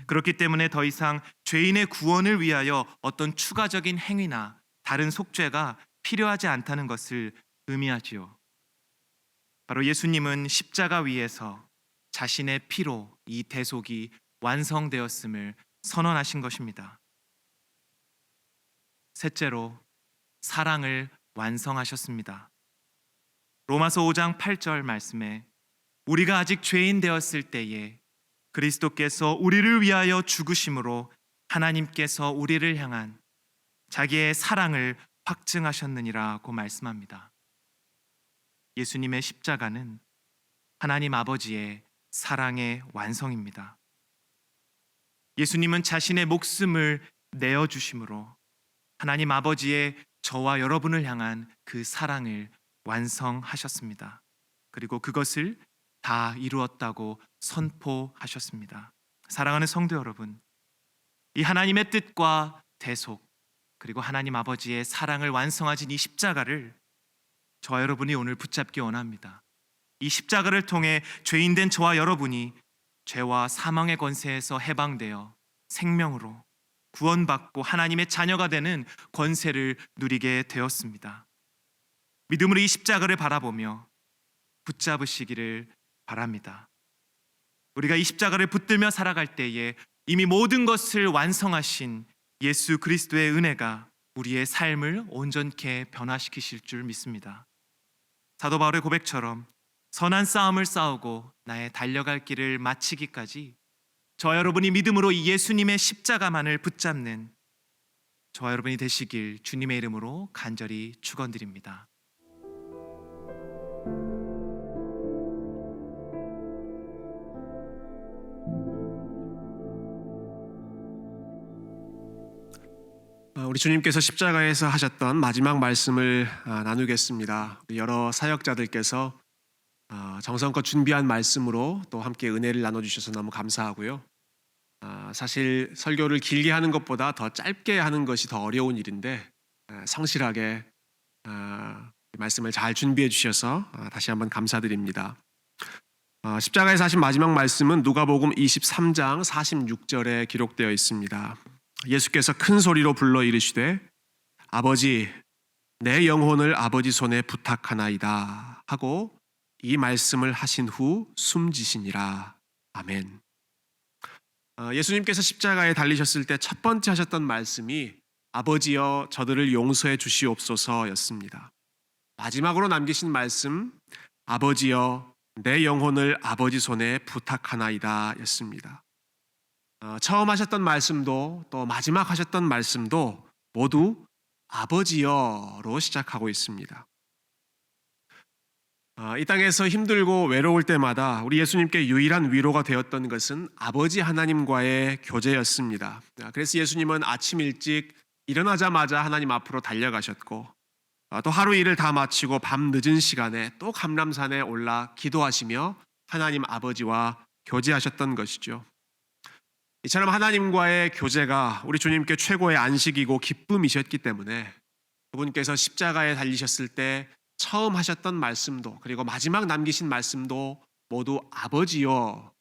그렇기 때문에 더 이상 죄인의 구원을 위하여 어떤 추가적인 행위나 다른 속죄가 필요하지 않다는 것을 의미하지요. 바로 예수님은 십자가 위에서 자신의 피로 이 대속이 완성되었음을 선언하신 것입니다. 셋째로 사랑을 완성하셨습니다. 로마서 5장 8절 말씀에 우리가 아직 죄인 되었을 때에 그리스도께서 우리를 위하여 죽으심으로 하나님께서 우리를 향한 자기의 사랑을 확증하셨느니라고 말씀합니다. 예수님의 십자가는 하나님 아버지의 사랑의 완성입니다. 예수님은 자신의 목숨을 내어주심으로 하나님 아버지의 저와 여러분을 향한 그 사랑을 완성하셨습니다. 그리고 그것을 다 이루었다고 선포하셨습니다. 사랑하는 성도 여러분, 이 하나님의 뜻과 대속 그리고 하나님 아버지의 사랑을 완성하신 이 십자가를 저와 여러분이 오늘 붙잡기 원합니다. 이 십자가를 통해 죄인된 저와 여러분이 죄와 사망의 권세에서 해방되어 생명으로 구원받고 하나님의 자녀가 되는 권세를 누리게 되었습니다. 믿음으로 이 십자가를 바라보며 붙잡으시기를 바랍니다. 우리가 이 십자가를 붙들며 살아갈 때에 이미 모든 것을 완성하신 예수 그리스도의 은혜가 우리의 삶을 온전케 변화시키실 줄 믿습니다. 사도 바울의 고백처럼 선한 싸움을 싸우고 나의 달려갈 길을 마치기까지 저와 여러분이 믿음으로 이 예수님의 십자가만을 붙잡는 저와 여러분이 되시길 주님의 이름으로 간절히 축원드립니다. 우리 주님께서 십자가에서 하셨던 마지막 말씀을 나누겠습니다. 우리 여러 사역자들께서 정성껏 준비한 말씀으로 또 함께 은혜를 나눠주셔서 너무 감사하고요. 사실 설교를 길게 하는 것보다 더 짧게 하는 것이 더 어려운 일인데 성실하게 말씀을 잘 준비해 주셔서 다시 한번 감사드립니다. 십자가에서 하신 마지막 말씀은 누가복음 23장 46절에 기록되어 있습니다. 예수께서 큰 소리로 불러 이르시되 아버지 내 영혼을 아버지 손에 부탁하나이다 하고 이 말씀을 하신 후 숨지시니라. 아멘. 예수님께서 십자가에 달리셨을 때 첫 번째 하셨던 말씀이 아버지여 저들을 용서해 주시옵소서였습니다. 마지막으로 남기신 말씀 아버지여 내 영혼을 아버지 손에 부탁하나이다 였습니다. 처음 하셨던 말씀도 또 마지막 하셨던 말씀도 모두 아버지여로 시작하고 있습니다. 이 땅에서 힘들고 외로울 때마다 우리 예수님께 유일한 위로가 되었던 것은 아버지 하나님과의 교제였습니다. 그래서 예수님은 아침 일찍 일어나자마자 하나님 앞으로 달려가셨고 또 하루 일을 다 마치고 밤 늦은 시간에 또 감람산에 올라 기도하시며 하나님 아버지와 교제하셨던 것이죠. 이처럼 하나님과의 교제가 우리 주님께 최고의 안식이고 기쁨이셨기 때문에 그분께서 십자가에 달리셨을 때 처음 하셨던 말씀도 그리고 마지막 남기신 말씀도 모두 아버지요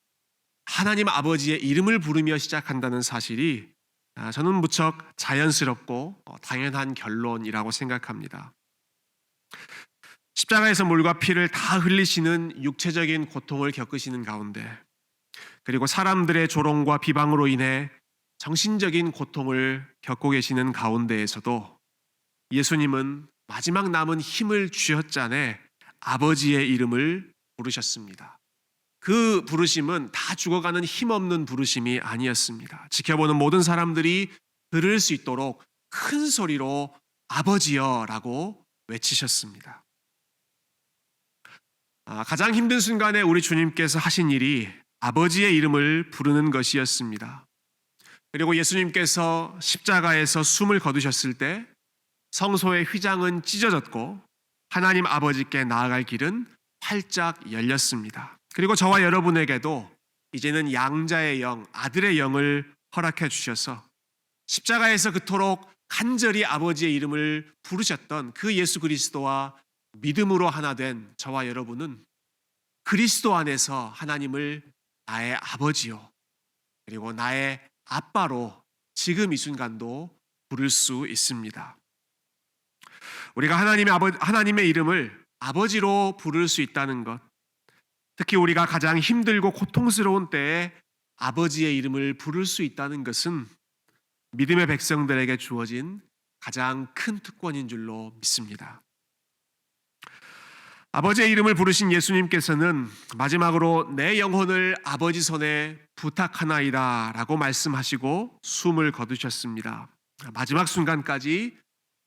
하나님 아버지의 이름을 부르며 시작한다는 사실이 저는 무척 자연스럽고 당연한 결론이라고 생각합니다. 십자가에서 물과 피를 다 흘리시는 육체적인 고통을 겪으시는 가운데 그리고 사람들의 조롱과 비방으로 인해 정신적인 고통을 겪고 계시는 가운데에서도 예수님은 마지막 남은 힘을 쥐어짜내 아버지의 이름을 부르셨습니다. 그 부르심은 다 죽어가는 힘없는 부르심이 아니었습니다. 지켜보는 모든 사람들이 들을 수 있도록 큰 소리로 아버지여라고 외치셨습니다. 가장 힘든 순간에 우리 주님께서 하신 일이 아버지의 이름을 부르는 것이었습니다. 그리고 예수님께서 십자가에서 숨을 거두셨을 때 성소의 휘장은 찢어졌고 하나님 아버지께 나아갈 길은 활짝 열렸습니다. 그리고 저와 여러분에게도 이제는 양자의 영, 아들의 영을 허락해 주셔서 십자가에서 그토록 간절히 아버지의 이름을 부르셨던 그 예수 그리스도와 믿음으로 하나 된 저와 여러분은 그리스도 안에서 하나님을 나의 아버지요 그리고 나의 아빠로 지금 이 순간도 부를 수 있습니다. 우리가 하나님의 이름을 아버지로 부를 수 있다는 것, 특히 우리가 가장 힘들고 고통스러운 때에 아버지의 이름을 부를 수 있다는 것은 믿음의 백성들에게 주어진 가장 큰 특권인 줄로 믿습니다. 아버지의 이름을 부르신 예수님께서는 마지막으로 내 영혼을 아버지 손에 부탁하나이다 라고 말씀하시고 숨을 거두셨습니다. 마지막 순간까지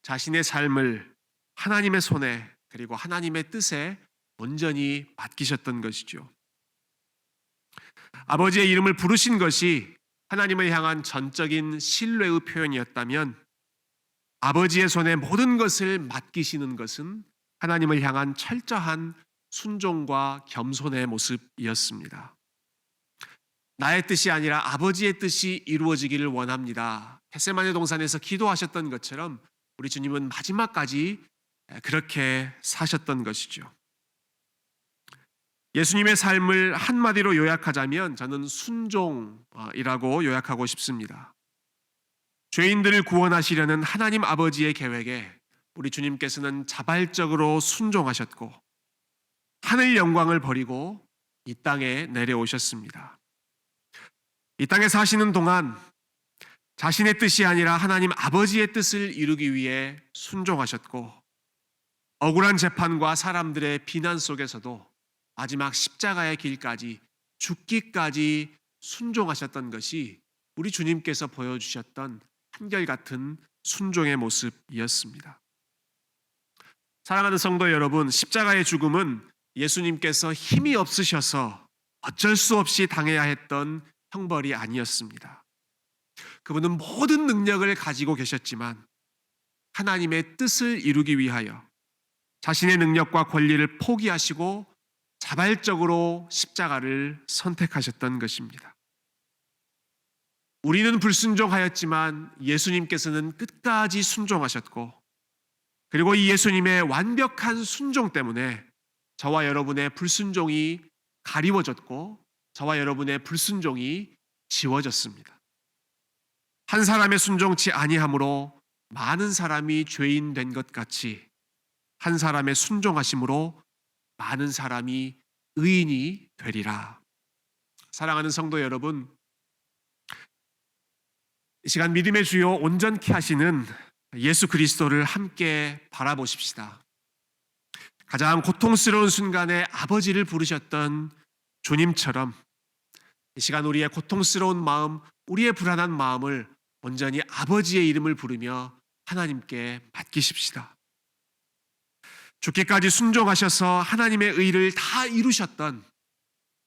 자신의 삶을 하나님의 손에 그리고 하나님의 뜻에 온전히 맡기셨던 것이죠. 아버지의 이름을 부르신 것이 하나님을 향한 전적인 신뢰의 표현이었다면 아버지의 손에 모든 것을 맡기시는 것은 하나님을 향한 철저한 순종과 겸손의 모습이었습니다. 나의 뜻이 아니라 아버지의 뜻이 이루어지기를 원합니다. 겟세마네 동산에서 기도하셨던 것처럼 우리 주님은 마지막까지 그렇게 사셨던 것이죠. 예수님의 삶을 한마디로 요약하자면 저는 순종이라고 요약하고 싶습니다. 죄인들을 구원하시려는 하나님 아버지의 계획에 우리 주님께서는 자발적으로 순종하셨고 하늘 영광을 버리고 이 땅에 내려오셨습니다. 이 땅에 사시는 동안 자신의 뜻이 아니라 하나님 아버지의 뜻을 이루기 위해 순종하셨고 억울한 재판과 사람들의 비난 속에서도 마지막 십자가의 길까지 죽기까지 순종하셨던 것이 우리 주님께서 보여주셨던 한결같은 순종의 모습이었습니다. 사랑하는 성도 여러분, 십자가의 죽음은 예수님께서 힘이 없으셔서 어쩔 수 없이 당해야 했던 형벌이 아니었습니다. 그분은 모든 능력을 가지고 계셨지만 하나님의 뜻을 이루기 위하여 자신의 능력과 권리를 포기하시고 자발적으로 십자가를 선택하셨던 것입니다. 우리는 불순종하였지만 예수님께서는 끝까지 순종하셨고 그리고 이 예수님의 완벽한 순종 때문에 저와 여러분의 불순종이 가리워졌고 저와 여러분의 불순종이 지워졌습니다. 한 사람의 순종치 아니함으로 많은 사람이 죄인 된 것 같이 한 사람의 순종하심으로 많은 사람이 의인이 되리라. 사랑하는 성도 여러분, 이 시간 믿음의 주요 온전케 하시는 예수 그리스도를 함께 바라보십시다. 가장 고통스러운 순간에 아버지를 부르셨던 주님처럼 이 시간 우리의 고통스러운 마음, 우리의 불안한 마음을 온전히 아버지의 이름을 부르며 하나님께 맡기십시다. 죽기까지 순종하셔서 하나님의 의를 다 이루셨던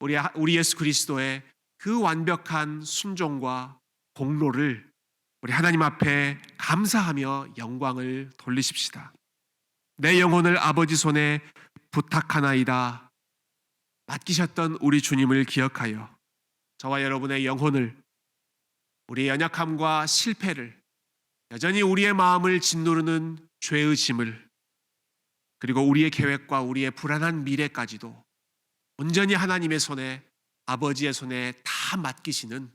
우리 예수 그리스도의 그 완벽한 순종과 공로를 우리 하나님 앞에 감사하며 영광을 돌리십시다. 내 영혼을 아버지 손에 부탁하나이다 맡기셨던 우리 주님을 기억하여 저와 여러분의 영혼을, 우리의 연약함과 실패를, 여전히 우리의 마음을 짓누르는 죄의 짐을, 그리고 우리의 계획과 우리의 불안한 미래까지도 온전히 하나님의 손에, 아버지의 손에 다 맡기시는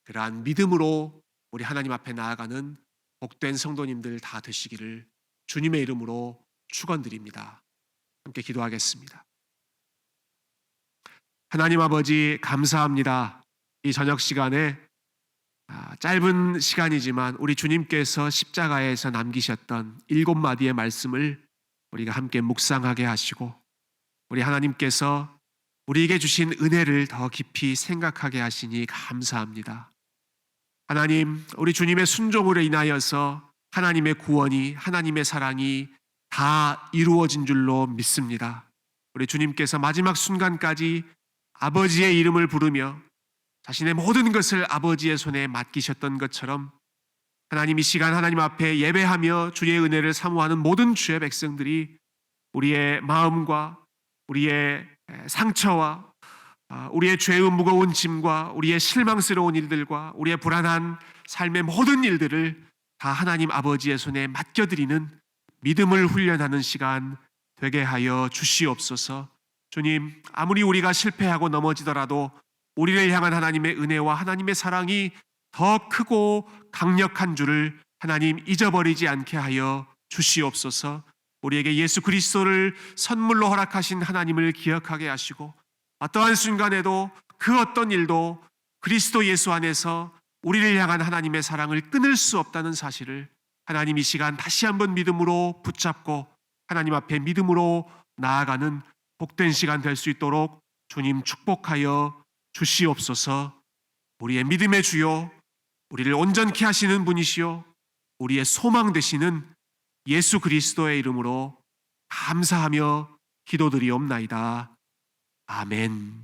그러한 믿음으로 우리 하나님 앞에 나아가는 복된 성도님들 다 되시기를 주님의 이름으로 축원드립니다. 함께 기도하겠습니다. 하나님 아버지, 감사합니다. 이 저녁 시간에 짧은 시간이지만 우리 주님께서 십자가에서 남기셨던 7마디의 말씀을 우리가 함께 묵상하게 하시고, 우리 하나님께서 우리에게 주신 은혜를 더 깊이 생각하게 하시니 감사합니다. 하나님, 우리 주님의 순종으로 인하여서 하나님의 구원이, 하나님의 사랑이 다 이루어진 줄로 믿습니다. 우리 주님께서 마지막 순간까지 아버지의 이름을 부르며 자신의 모든 것을 아버지의 손에 맡기셨던 것처럼, 하나님 이 시간 하나님 앞에 예배하며 주의 은혜를 사모하는 모든 주의 백성들이 우리의 마음과 우리의 상처와 우리의 죄의 무거운 짐과 우리의 실망스러운 일들과 우리의 불안한 삶의 모든 일들을 다 하나님 아버지의 손에 맡겨드리는 믿음을 훈련하는 시간 되게 하여 주시옵소서. 주님, 아무리 우리가 실패하고 넘어지더라도 우리를 향한 하나님의 은혜와 하나님의 사랑이 더 크고 강력한 줄을 하나님 잊어버리지 않게 하여 주시옵소서. 우리에게 예수 그리스도를 선물로 허락하신 하나님을 기억하게 하시고, 어떠한 순간에도 그 어떤 일도 그리스도 예수 안에서 우리를 향한 하나님의 사랑을 끊을 수 없다는 사실을 하나님 이 시간 다시 한번 믿음으로 붙잡고 하나님 앞에 믿음으로 나아가는 복된 시간 될 수 있도록 주님 축복하여 주시옵소서. 우리의 믿음의 주요, 우리를 온전케 하시는 분이시요 우리의 소망 되시는 예수 그리스도의 이름으로 감사하며 기도드리옵나이다. 아멘.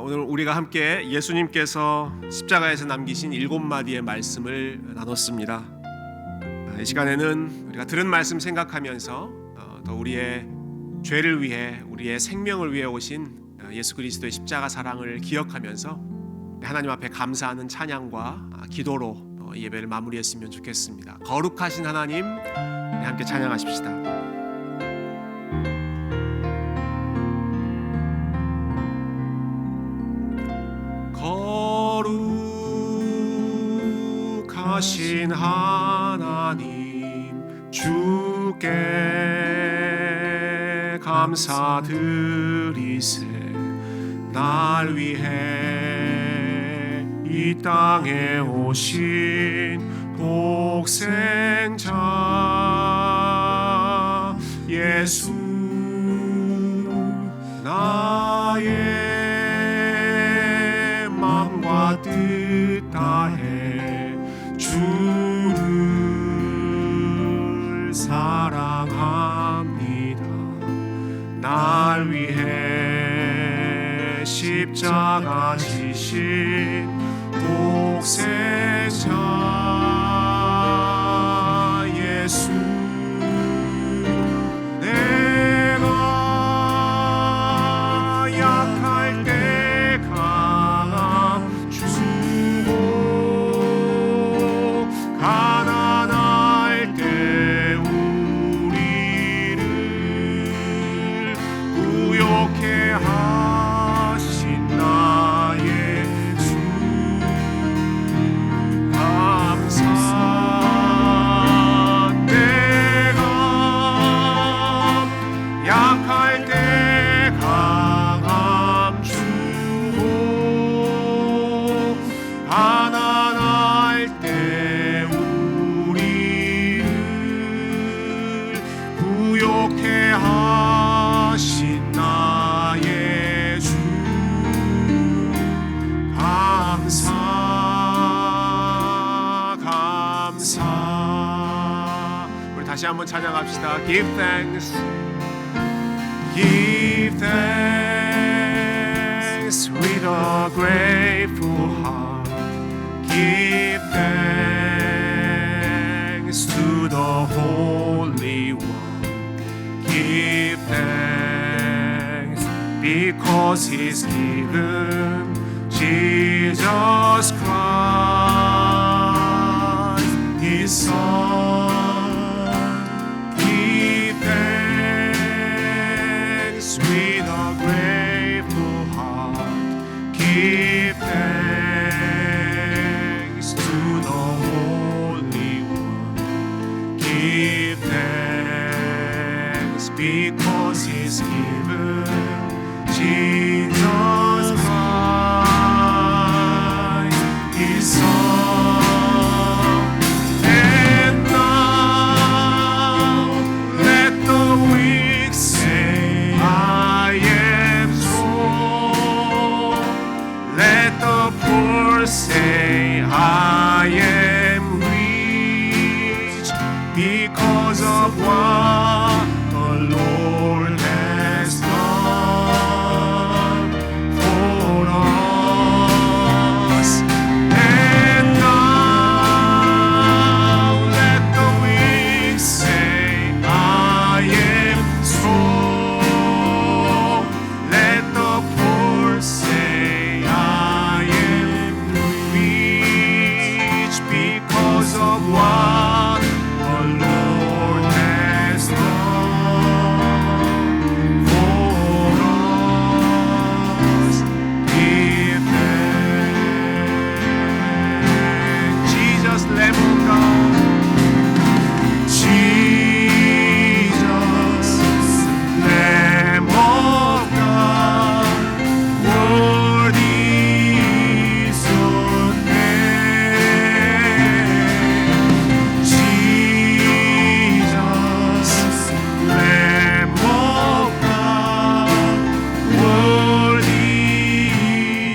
오늘 우리가 함께 예수님께서 십자가에서 남기신 7마디의 말씀을 나눴습니다. 이 시간에는 우리가 들은 말씀 생각하면서 더 우리의 죄를 위해, 우리의 생명을 위해 오신 예수 그리스도의 십자가 사랑을 기억하면서 하나님 앞에 감사하는 찬양과 기도로 예배를 마무리했으면 좋겠습니다. 거룩하신 하나님, 함께 찬양하십시다. 거룩하신 하나님, 주께 감사드리세. 날 위해 이 땅에 오신 독생자 예수, 나의 마음과 뜻 다해 주를 사랑합니다. 날 위해 십자가 지신 독생자 예수, 내가 약할 때 강함 주고, 가난할 때 우리를 부욕해 하신 나의 주, 감사합니다. 감사. 우리 다시 한번 찬양합시다. Give thanks, give thanks with a grateful heart. Give thanks to the Holy One. Give thanks because He's given Jesus Christ, His Son. Give thanks with a grateful heart. Give thanks to the Holy One. Give thanks because He's given Jesus Christ, His Son. And now let the weak say, I am strong. Let the poor say, I am rich because of what the Lord has done for us. And now let the weak say, I am strong. Let the poor say, I am rich because of what the Lord has done for us. Give thanks. Jesus, Lamb of God. Jesus, Lamb of God. Worthy is your name. Jesus, Lamb of God. Worthy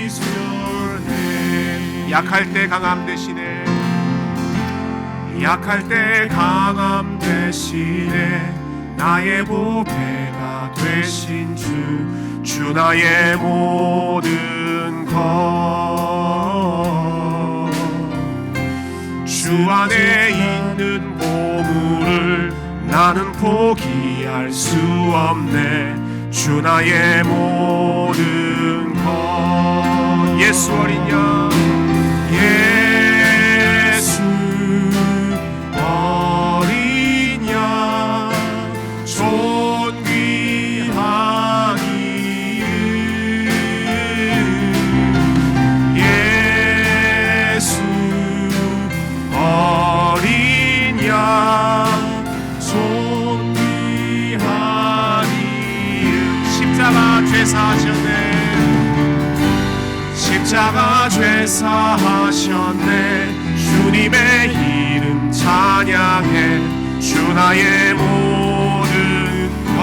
is your name. 약할 때 강함 대신에, 약할 때 강함 대신에 나의 보배가 되신 주 나의 모든 것. 주 안에 있는 보물을 나는 포기할 수 없네. 주 나의 모든 것. 예수 어린 양, 예수 어린 양, 존귀한 이름. 예수 어린 양, 존귀한 이름. 십자가 죄사하셨네. 십자가 죄사하셨네. 주님의 이름 찬양해. 주 나의 모든 것.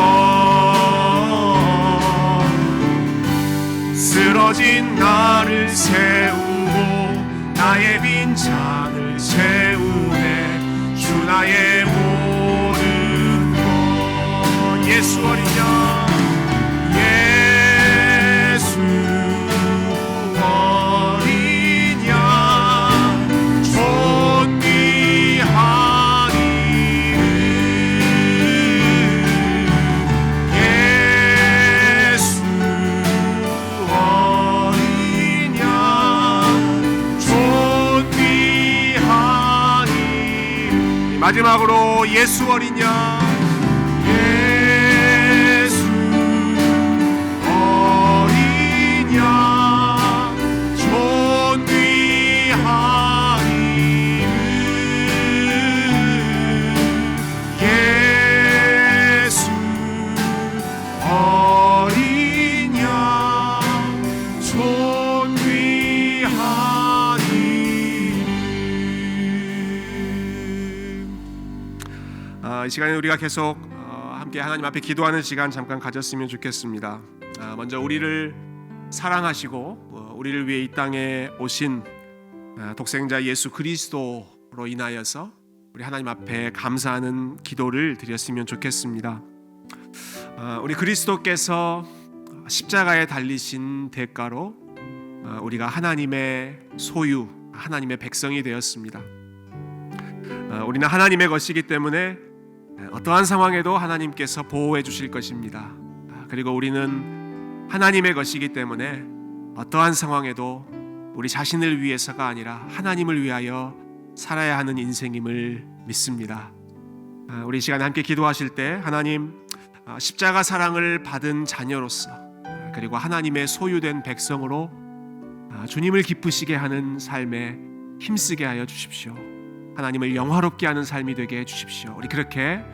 쓰러진 나를 세우고 나의 빈장을 채우네. 주 나의 모든 것. 예수 어린 양, 예수 어린 양, 존귀한 이름. 예수 어린 양, 존귀한 이름. 마지막으로 예수 어린 양, 예수 어린 양, 존귀한 이름. 예수 어린 양, 존귀한 이름. 이 시간에 우리가 계속 함께 하나님 앞에 기도하는 시간 잠깐 가졌으면 좋겠습니다. 먼저 우리를 사랑하시고 우리를 위해 이 땅에 오신 독생자 예수 그리스도 그리스도로 인하여서 우리 하나님 앞에 감사하는 기도를 드렸으면 좋겠습니다. 우리 그리스도께서 십자가에 달리신 대가로 우리가 하나님의 소유, 하나님의 백성이 되었습니다. 우리는 하나님의 것이기 때문에 어떠한 상황에도 하나님께서 보호해 주실 것입니다. 그리고 우리는 하나님의 것이기 때문에 어떠한 상황에도 우리 자신을 위해서가 아니라 하나님을 위하여 살아야 하는 인생임을 믿습니다. 우리 이 시간에 함께 기도하실 때 하나님, 십자가 사랑을 받은 자녀로서 그리고 하나님의 소유된 백성으로 주님을 기쁘시게 하는 삶에 힘쓰게 하여 주십시오. 하나님을 영화롭게 하는 삶이 되게 해주십시오. 우리 그렇게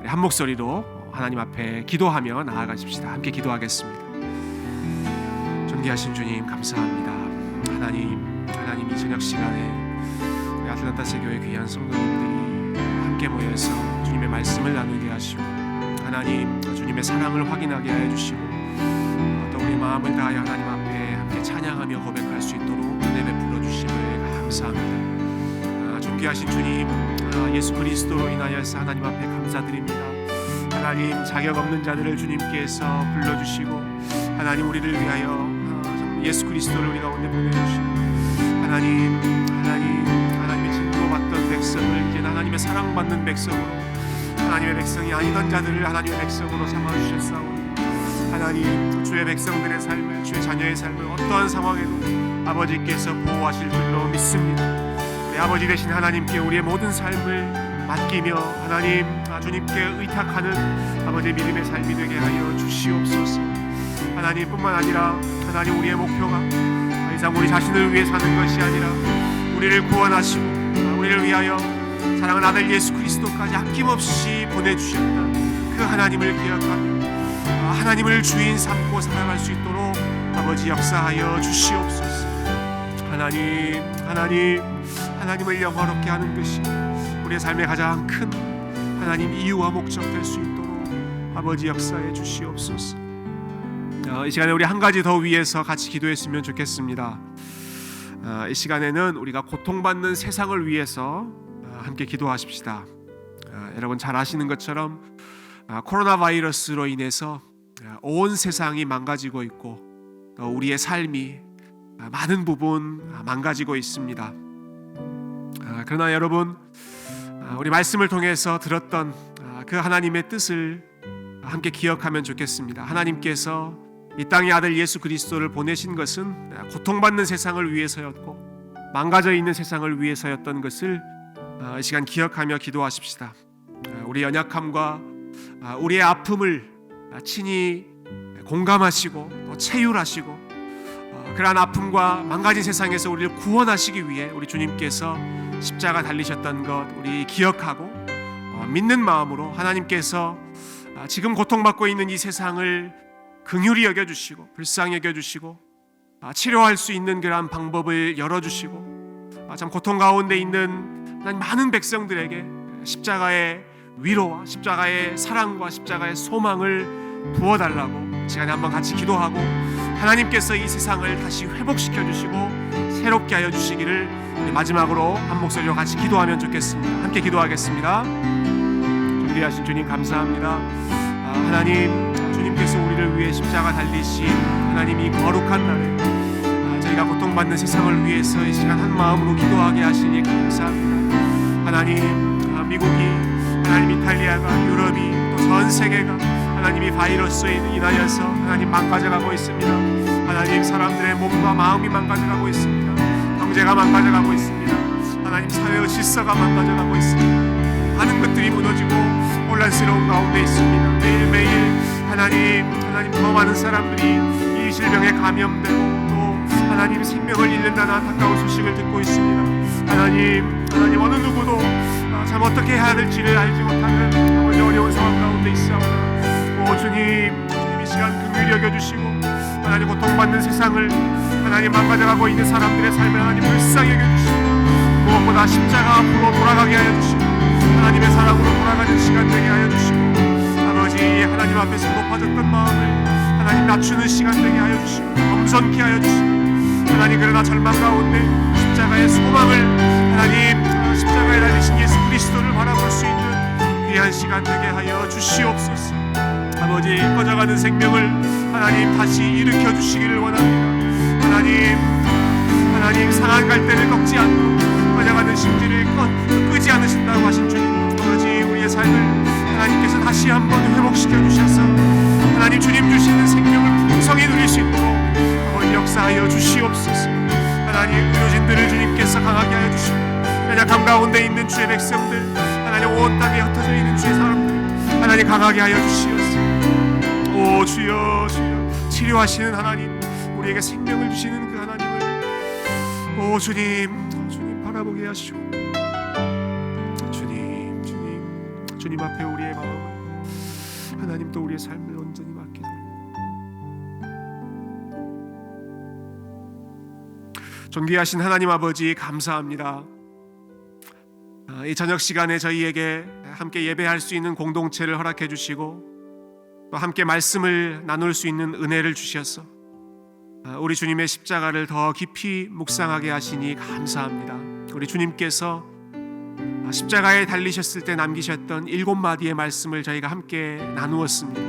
한 목소리로 하나님 앞에 기도하며 나아가십시다. 함께 기도하겠습니다. 존귀하신 주님 감사합니다. 하나님 이 저녁 시간에 우리 아틀란타 세교회 귀한 성도님들이 함께 모여서 주님의 말씀을 나누게 하시고 하나님 주님의 사랑을 확인하게 하여 주시고 또 우리 마음을 다하여 하나님 앞에 함께 찬양하며 고백할 수 있도록 은혜 베풀어 주심을 감사합니다. 존귀하신 주님, 예수 그리스도로 인하여서 하나님 앞에 감사드립니다. 하나님 자격 없는 자들을 주님께서 불러주시고 하나님 우리를 위하여 예수 그리스도를 우리 가운데 보내주시고 하나님의 진노받던 백성을 이제 하나님의 사랑받는 백성으로 하나님의 백성이 아니던 자들을 하나님의 백성으로 삼아주셨사오니 하나님 주의 백성들의 삶을 주의 자녀의 삶을 어떠한 상황에도 아버지께서 보호하실 줄로 믿습니다. 우리 아버지 되신 하나님께 우리의 모든 삶을 맡기며 하나님 주님께 의탁하는 아버지의 믿음의 삶이 되게 하여 주시옵소서. 하나님뿐만 아니라 하나님 우리의 목표가 더 이상 우리 자신을 위해 사는 것이 아니라 우리를 구원하시고 우리를 위하여 사랑하는 아들 예수 그리스도까지 아낌없이 보내주셨다. 그 하나님을 기억하며 하나님을 주인 삼고 살아갈 수 있도록 아버지 역사하여 주시옵소서. 하나님을 영화롭게 하는 것이 우리의 삶의 가장 큰 하나님 이유와 목적 될 수 있도록 아버지 역사해 주시옵소서. 이 시간에 우리 한 가지 더 위해서 같이 기도했으면 좋겠습니다. 이 시간에는 우리가 고통받는 세상을 위해서 함께 기도하십시다. 여러분 잘 아시는 것처럼 코로나 바이러스로 인해서 온 세상이 망가지고 있고 또 우리의 삶이 많은 부분 망가지고 있습니다. 그러나 여러분 우리 말씀을 통해서 들었던 그 하나님의 뜻을 함께 기억하면 좋겠습니다. 하나님께서 이 땅의 아들 예수 그리스도를 보내신 것은 고통받는 세상을 위해서였고 망가져 있는 세상을 위해서였던 것을 이 시간 기억하며 기도하십시다. 우리의 연약함과 우리의 아픔을 친히 공감하시고 또 체휼하시고 그러한 아픔과 망가진 세상에서 우리를 구원하시기 위해 우리 주님께서 십자가 달리셨던 것 우리 기억하고 믿는 마음으로 하나님께서 지금 고통받고 있는 이 세상을 긍휼히 여겨주시고 불쌍히 여겨주시고 치료할 수 있는 그러한 방법을 열어주시고 참 고통 가운데 있는 많은 백성들에게 십자가의 위로와 십자가의 사랑과 십자가의 소망을 부어달라고 시간에 한번 같이 기도하고 하나님께서 이 세상을 다시 회복시켜 주시고 새롭게 하여 주시기를 우리 마지막으로 한 목소리로 같이 기도하면 좋겠습니다. 함께 기도하겠습니다. 존귀하신 주님 감사합니다. 하나님 주님께서 우리를 위해 십자가 달리신 하나님 이 거룩한 날에 저희가 고통받는 세상을 위해서 이 시간 한 마음으로 기도하게 하시니 감사합니다. 하나님 미국이 하나님 이탈리아가 유럽이 또 전 세계가 하나님이 바이러스에 인하여서 하나님 망가져가고 있습니다. 하나님 사람들의 몸과 마음이 망가져가고 있습니다. 경제가 망가져가고 있습니다. 하나님 사회의 질서가 망가져가고 있습니다. 많은 것들이 무너지고 혼란스러운 가운데 있습니다. 매일매일 하나님 더 많은 사람들이 이 질병에 감염되고 또 하나님 생명을 잃는다는 안타까운 소식을 듣고 있습니다. 하나님 어느 누구도 참 어떻게 해야 될지를 알지 못하는 아버지 어려운 상황 가운데 있사오나 주님 이 시간 긍휼히 여겨주시고 하나님 고통받는 세상을 하나님 망가져가고 있는 사람들의 삶을 하나님 불쌍히 여겨주시고 무엇보다 십자가 앞으로 돌아가게 하여 주시고 하나님의 사랑으로 돌아가는 시간 되게 하여 주시고 아버지 하나님 앞에서 높아졌던 마음을 하나님 낮추는 시간 되게 하여 주시고 겸손케 하여 주시고 하나님 그러나 절망 가운데 십자가의 소망을 하나님 십자가의 십자가에 달리신 예수 그리스도를 바라볼 수 있는 귀한 시간 되게 하여 주시옵소서. 아버지, 꺼져가는 생명을 하나님 다시 일으켜 주시기를 원합니다. 하나님 상한 갈대를 꺾지 않고 꺼져가는 심지를 끄지 않으신다고 하신 주님, 아버지, 우리의 삶을 하나님께서 다시 한번 회복시켜 주셔서 하나님 주님 주시는 생명을 풍성히 누릴 수 있도록 아버지 역사하여 주시옵소서. 하나님, 의료진들을 주님께서 강하게 하여 주시고 연약함 가운데 있는 주의 백성들, 하나님 온 땅에 흩어져 있는 주의 사람들 하나님 강하게 하여 주시옵소서. 오 주여, 주여, 치료하시는 하나님, 우리에게 생명을 주시는 그 하나님을 오 주님 바라보게 하시고 주님 앞에 우리의 마음을 하나님 또 우리의 삶을 온전히 맡기도록 존귀하신 하나님 아버지, 감사합니다. 이 저녁 시간에 저희에게 함께 예배할 수 있는 공동체를 허락해 주시고 또 함께 말씀을 나눌 수 있는 은혜를 주셔서 우리 주님의 십자가를 더 깊이 묵상하게 하시니 감사합니다. 우리 주님께서 십자가에 달리셨을 때 남기셨던 7마디의 말씀을 저희가 함께 나누었습니다.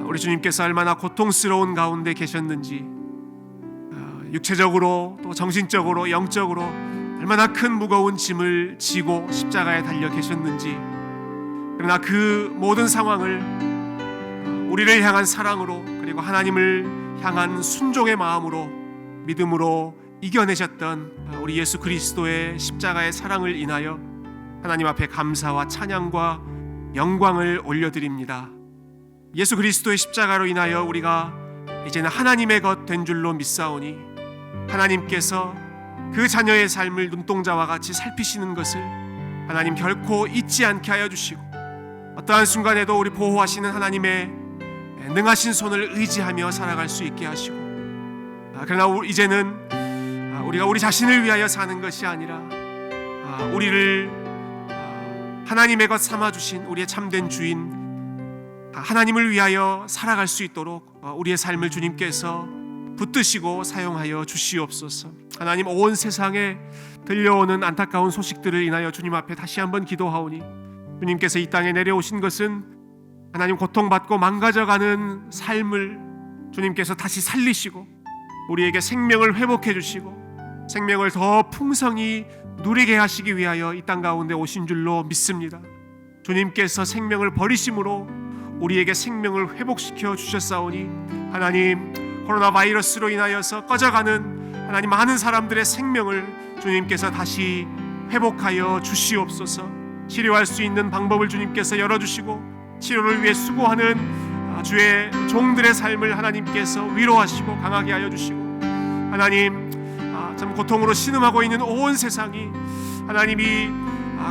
우리 주님께서 얼마나 고통스러운 가운데 계셨는지, 육체적으로 또 정신적으로 영적으로 얼마나 큰 무거운 짐을 지고 십자가에 달려 계셨는지, 그러나 그 모든 상황을 우리를 향한 사랑으로 그리고 하나님을 향한 순종의 마음으로 믿음으로 이겨내셨던 우리 예수 그리스도의 십자가의 사랑을 인하여 하나님 앞에 감사와 찬양과 영광을 올려드립니다. 예수 그리스도의 십자가로 인하여 우리가 이제는 하나님의 것 된 줄로 믿사오니 하나님께서 그 자녀의 삶을 눈동자와 같이 살피시는 것을 하나님 결코 잊지 않게 하여 주시고 어떠한 순간에도 우리 보호하시는 하나님의 능하신 손을 의지하며 살아갈 수 있게 하시고, 그러나 이제는 우리가 우리 자신을 위하여 사는 것이 아니라 우리를 하나님의 것 삼아주신 우리의 참된 주인 하나님을 위하여 살아갈 수 있도록 우리의 삶을 주님께서 붙드시고 사용하여 주시옵소서. 하나님, 온 세상에 들려오는 안타까운 소식들을 인하여 주님 앞에 다시 한번 기도하오니 주님께서 이 땅에 내려오신 것은 하나님 고통받고 망가져가는 삶을 주님께서 다시 살리시고 우리에게 생명을 회복해 주시고 생명을 더 풍성히 누리게 하시기 위하여 이 땅 가운데 오신 줄로 믿습니다. 주님께서 생명을 버리심으로 우리에게 생명을 회복시켜 주셨사오니 하나님, 코로나 바이러스로 인하여서 꺼져가는 하나님 많은 사람들의 생명을 주님께서 다시 회복하여 주시옵소서. 치료할 수 있는 방법을 주님께서 열어주시고 치료를 위해 수고하는 주의 종들의 삶을 하나님께서 위로하시고 강하게 하여 주시고 하나님, 참 고통으로 신음하고 있는 온 세상이 하나님이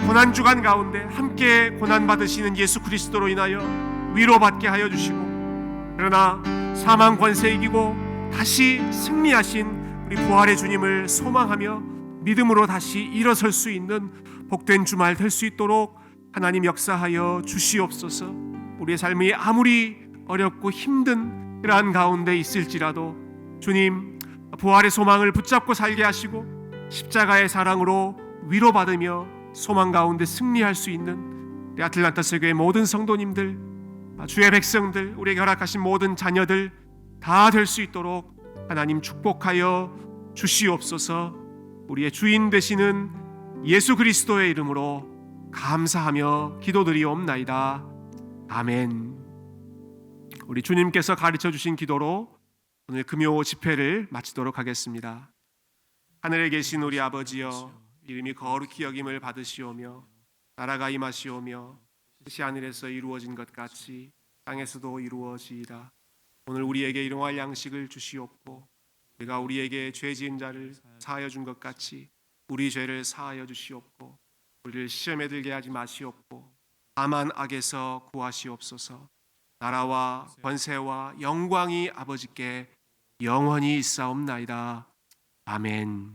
고난주간 가운데 함께 고난받으시는 예수 그리스도로 인하여 위로받게 하여 주시고, 그러나 사망 권세 이기고 다시 승리하신 우리 부활의 주님을 소망하며 믿음으로 다시 일어설 수 있는 복된 주말 될 수 있도록 하나님 역사하여 주시옵소서. 우리의 삶이 아무리 어렵고 힘든 그러한 가운데 있을지라도 주님, 부활의 소망을 붙잡고 살게 하시고 십자가의 사랑으로 위로받으며 소망 가운데 승리할 수 있는 우리 아틀란타 세교의 모든 성도님들, 주의 백성들, 우리에게 허락하신 모든 자녀들 다 될 수 있도록 하나님 축복하여 주시옵소서. 우리의 주인 되시는 예수 그리스도의 이름으로 감사하며 기도드리옵나이다. 아멘. 우리 주님께서 가르쳐 주신 기도로 오늘 금요 집회를 마치도록 하겠습니다. 하늘에 계신 우리 아버지여, 이름이 거룩히 여김을 받으시오며 나라가 임하시오며 뜻이 하늘에서 이루어진 것 같이 땅에서도 이루어지이다. 오늘 우리에게 일용할 양식을 주시옵고 우리가 우리에게 죄 지은 자를 사하여 준 것 같이 우리 죄를 사하여 주시옵고 우리를 시험에 들게 하지 마시옵고 다만 악에서 구하시옵소서. 나라와 권세와 영광이 아버지께 영원히 있사옵나이다. 아멘.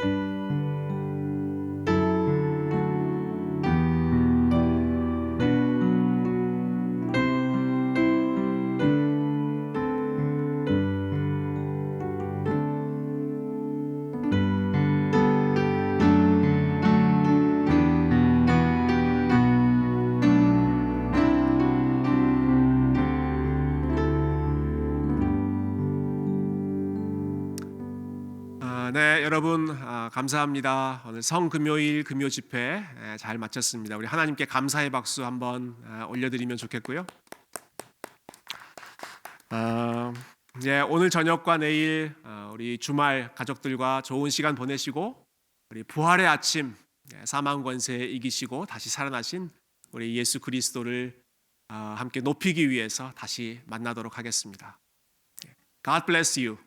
네, 여러분 감사합니다. 오늘 성금요일 금요 집회 잘 마쳤습니다. 우리 하나님께 감사의 박수 한번 올려드리면 좋겠고요. 오늘 저녁과 내일 우리 주말 가족들과 좋은 시간 보내시고 우리 부활의 아침 사망 권세 이기시고 다시 살아나신 우리 예수 그리스도를 함께 높이기 위해서 다시 만나도록 하겠습니다. God bless you.